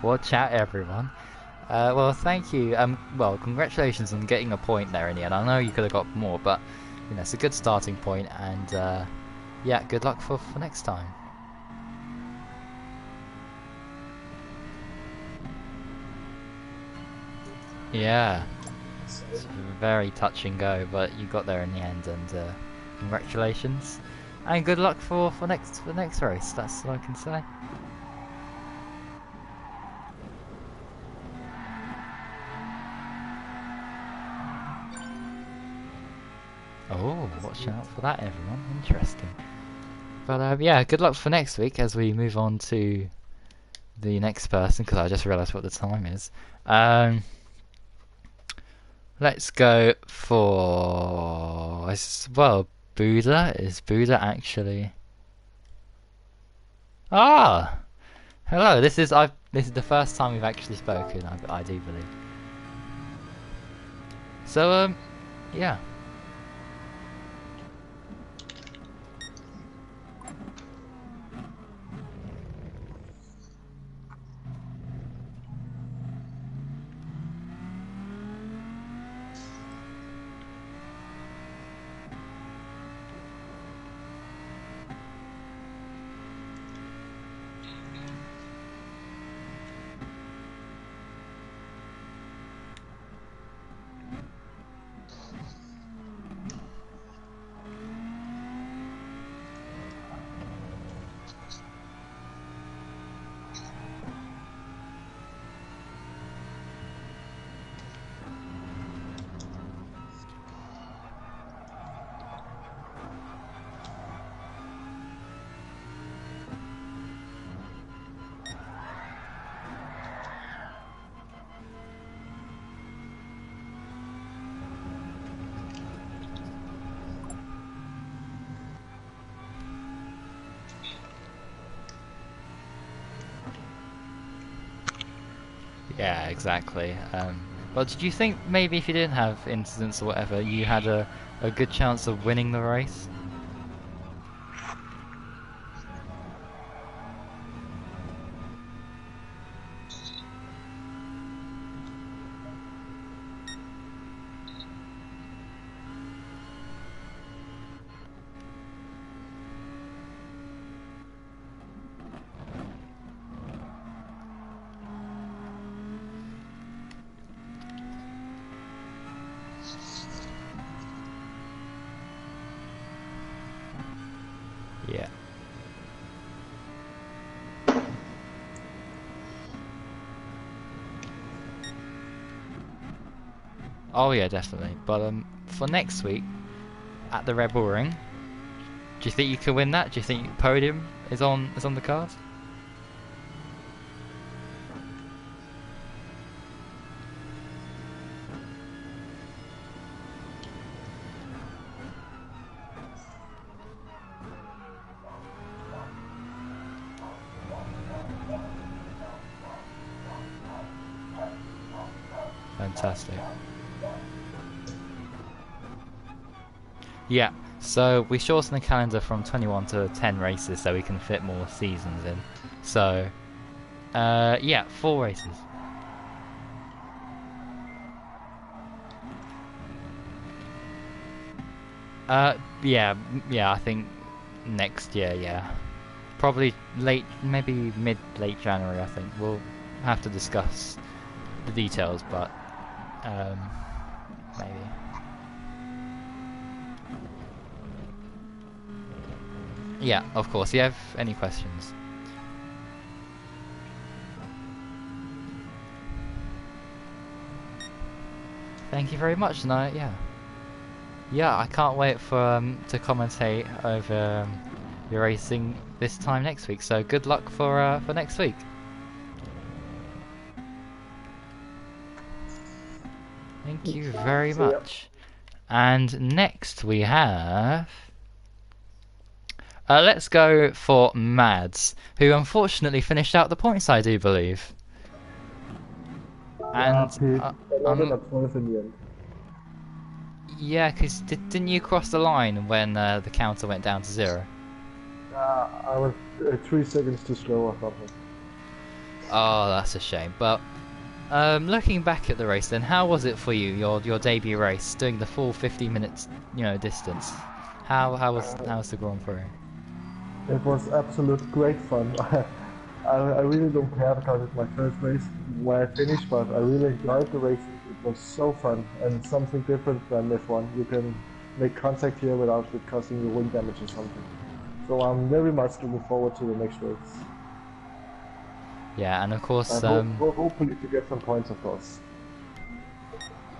Watch out, everyone. Well, thank you. Well, congratulations on getting a point there in the end. I know you could have got more, but you know, it's a good starting point, and yeah, good luck for next time. Yeah, it's very touch and go, but you got there in the end, and congratulations, and good luck for the next race. That's what I can say. Oh, watch out for that, everyone. Interesting. But yeah, good luck for next week as we move on to the next person, because I just realised what the time is. Let's go for... well, Buddha. Is Buddha actually... Ah! Hello, this is the first time we've actually spoken, I do believe. So, yeah. Yeah, exactly. But did you think maybe if you didn't have incidents or whatever, you had a good chance of winning the race? Yeah. Oh yeah, definitely. But for next week at the Red Bull Ring, do you think you can win that? Do you think podium is on the cards? Fantastic. Yeah, so we shortened the calendar from 21 to 10 races so we can fit more seasons in. So, yeah, 4 races. Yeah, I think next year, yeah. Probably maybe mid-late January, I think. We'll have to discuss the details, but maybe. Yeah, of course. Do you have any questions? Thank you very much, and yeah, I can't wait for to commentate over your racing this time next week. So good luck for next week. Thank you very much. And next we have. Let's go for Mads, who unfortunately finished out the points, I do believe. And yeah, because didn't you cross the line when the counter went down to 0? I was 3 seconds too slow or something. Oh, that's a shame. But looking back at the race, then how was it for you? Your debut race, doing the full 50 minutes, distance. How was the Grand Prix? It was absolute great fun. I really don't care because it's my first race where I finished, but I really enjoyed the race. It was so fun and something different than this one. You can make contact here without it causing you wing damage or something. So I'm very much looking forward to the next race. Yeah, and of course, hopefully to get some points, of course.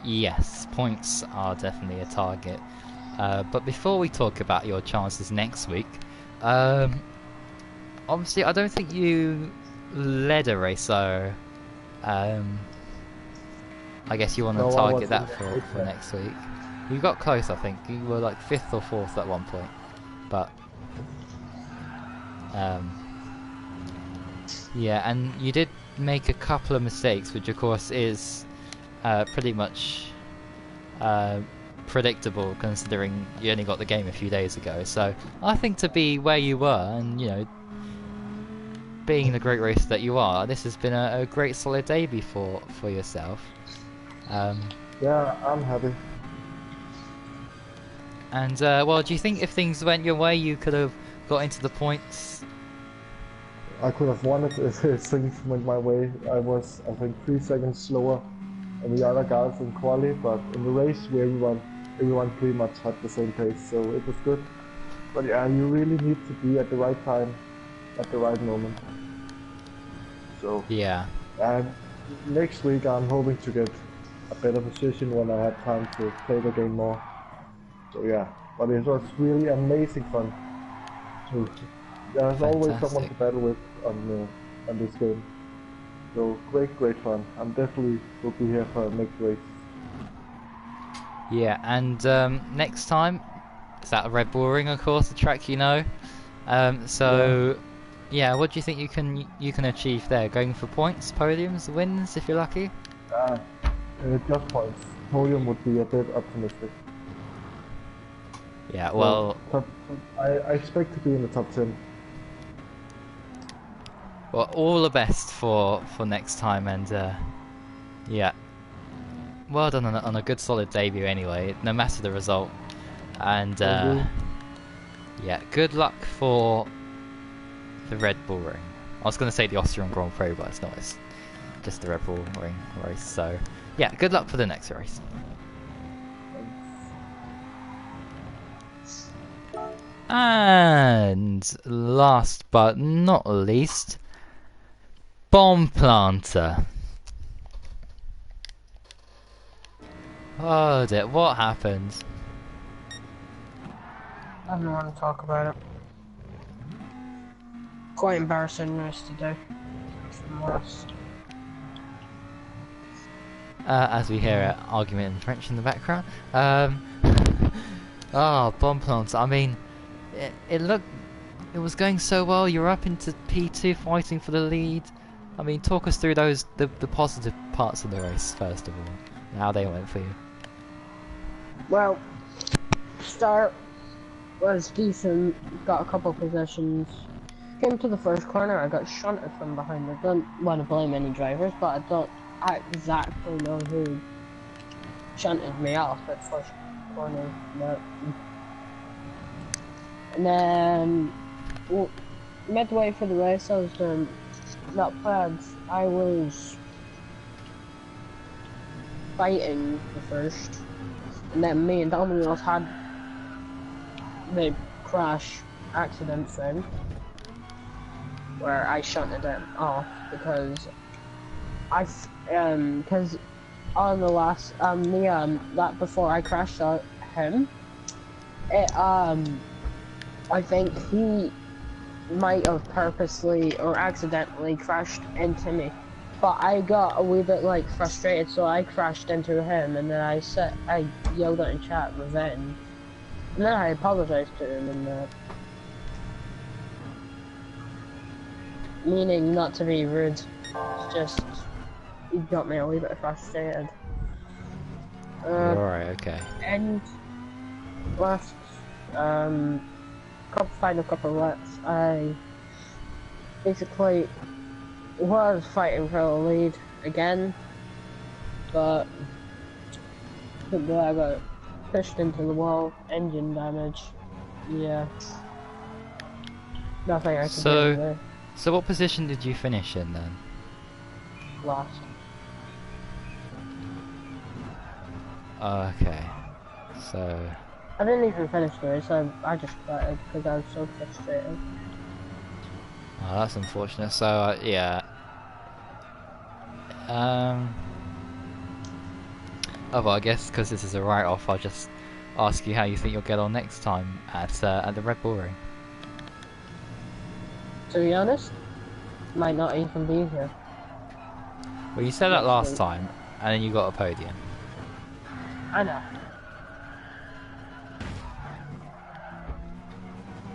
Yes, points are definitely a target. But before we talk about your chances next week, obviously I don't think you led a race, so I guess you want to target that for next week. You got close, I think. You were like 5th or 4th at one point, but yeah, and you did make a couple of mistakes, which of course is pretty much predictable considering you only got the game a few days ago. So I think to be where you were and being the great racer that you are, this has been a great solid debut for yourself. Yeah, I'm happy. And well, do you think if things went your way you could have got into the points? I could have won it if things went my way. I was, I think, 3 seconds slower than the other guys in quali, but in the race everyone pretty much had the same pace, so it was good. But yeah, you really need to be at the right time, at the right moment. So yeah. And next week I'm hoping to get a better position when I have time to play the game more. So yeah, but it was really amazing fun. So there's always someone to battle with on this game. So great fun. I'm definitely will be here for next race. Yeah, and next time it's at Red Bull Ring, of course, the track . So Yeah, what do you think you can achieve there? Going for points, podiums, wins if you're lucky? Just points. Podium would be a bit optimistic. Yeah, well... I expect to be in the top 10. Well, all the best for next time, and yeah. Well done on a good solid debut anyway, no matter the result. And yeah, good luck for the Red Bull Ring. I was going to say the Austrian Grand Prix, but it's not. It's just the Red Bull Ring race. So yeah, good luck for the next race. And last but not least, Bomb Planter. Oh dear, what happened? I don't want to talk about it. Quite embarrassing race today. From last. As we hear an argument in French in the background. Oh, Bomb Planter. I mean, it was going so well. You're up into P2 fighting for the lead. I mean, talk us through the positive parts of the race first of all. How they went for you. Well, start was decent. Got a couple positions. Came to the first corner. I got shunted from behind. I don't want to blame any drivers, but I don't exactly know who shunted me off at first corner. But... And then, well, midway for the race, I was doing not bad. I was fighting the first, and then me and Domino's had the crash accident thing, where I shunted it off because because on the last that before I crashed out him, it I think he might have purposely or accidentally crashed into me, but I got a wee bit like frustrated, so I crashed into him, and then I yelled out in chat revenge, and then I apologized to him, and meaning not to be rude, it's just he got me a wee bit frustrated. Alright, okay. And last final couple laps, I basically was fighting for the lead again, but I got pushed into the wall, engine damage. Yeah, nothing I could do there. So what position did you finish in then? Last. Okay, so... I didn't even finish the race, I just started because I was so frustrated. Oh, that's unfortunate. So, yeah. Oh, well, I guess because this is a write-off, I'll just ask you how you think you'll get on next time at the Red Bull Ring. To be honest, might not even be here. Well, you said that last time, and then you got a podium.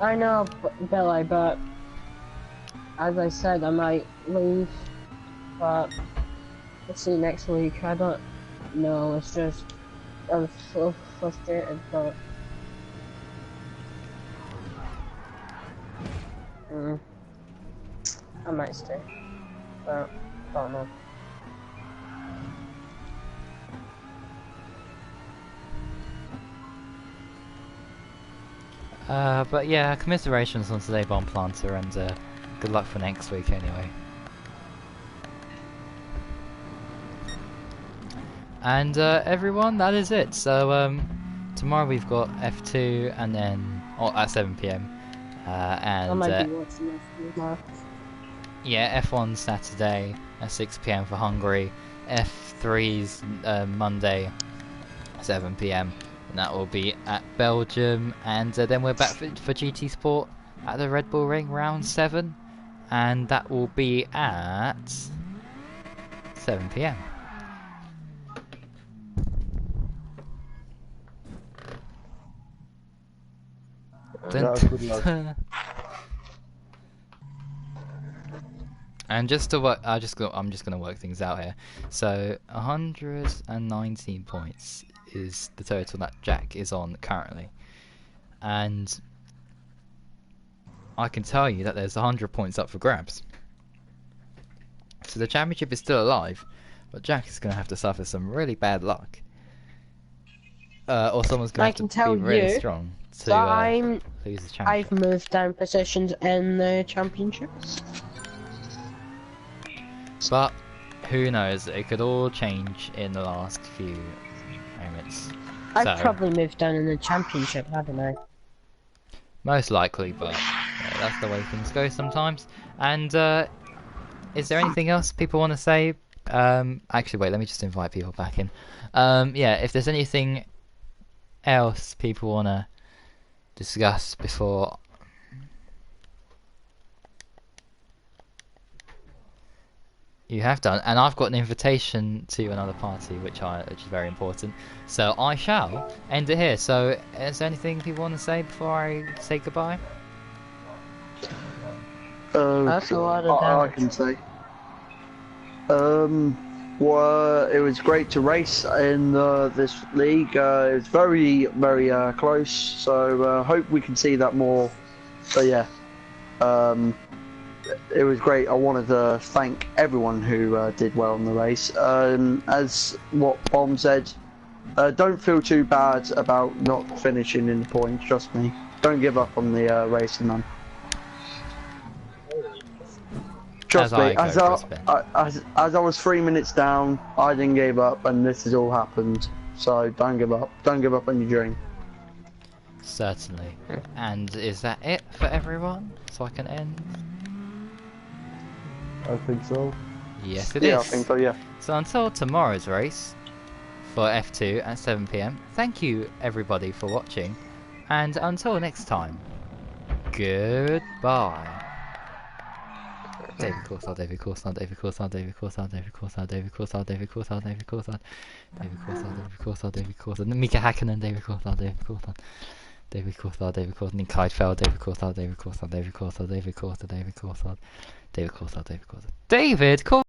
I know, Billy, but as I said, I might leave, but let's see next week. I don't know, it's just, I'm so frustrated, but I might stay, but don't know. But yeah, commiserations on today, Bomb Planter, and good luck for next week anyway. And everyone, that is it. So tomorrow we've got F2, and then at 7 PM, and I might be watching this tomorrow. Yeah, F1 Saturday at 6 PM for Hungary, F3's Monday 7 PM. And that will be at Belgium, and then we're back for GT Sport at the Red Bull Ring round 7, and that will be at 7 PM. Yeah, good luck. And just to work, I'm just gonna work things out here. So 119 points is the total that Jack is on currently, and I can tell you that there's 100 points up for grabs. So the championship is still alive, but Jack is gonna have to suffer some really bad luck, or someone's gonna have to be really strong to lose the championship. I've moved down positions in the championships. But who knows? It could all change in the last few moments. I've probably moved down in the championship, haven't I? Most likely, but yeah, that's the way things go sometimes. And is there anything else people want to say? Actually, wait. Let me just invite people back in. Yeah, if there's anything else people want to discuss before. You have done, and I've got an invitation to another party, which is very important. So I shall end it here. So, is there anything people want to say before I say goodbye? That's a lot of damage. I can say. Well, it was great to race in this league. It was very, very close. So hope we can see that more. So yeah. It was great. I wanted to thank everyone who did well in the race. As what Bomb said, don't feel too bad about not finishing in the points, trust me. Don't give up on the racing, man. Trust me, as I was 3 minutes down, I didn't give up, and this has all happened. So don't give up. Don't give up on your dream. Certainly. And is that it for everyone? So I can end? I think so. Yes, it is. Yeah, I think so, yeah. So until tomorrow's race for F2 at 7 PM, thank you everybody for watching, and until next time, goodbye. David Coulthard, David Coulthard, David Coulthard, David Coulthard, David Coulthard, David Coulthard, David Coulthard, David Coulthard, David Coulthard, David Coulthard, David Coulthard, Mika Hakkinen, David Coulthard, David Coulthard, David Coulthard, David Coulthard, Nick Heidfeld, David Coulthard, David Coulthard, David Coulthard, David Coulthard, David Coulthard, David Coulthard, David Coulthard, David Coulthard.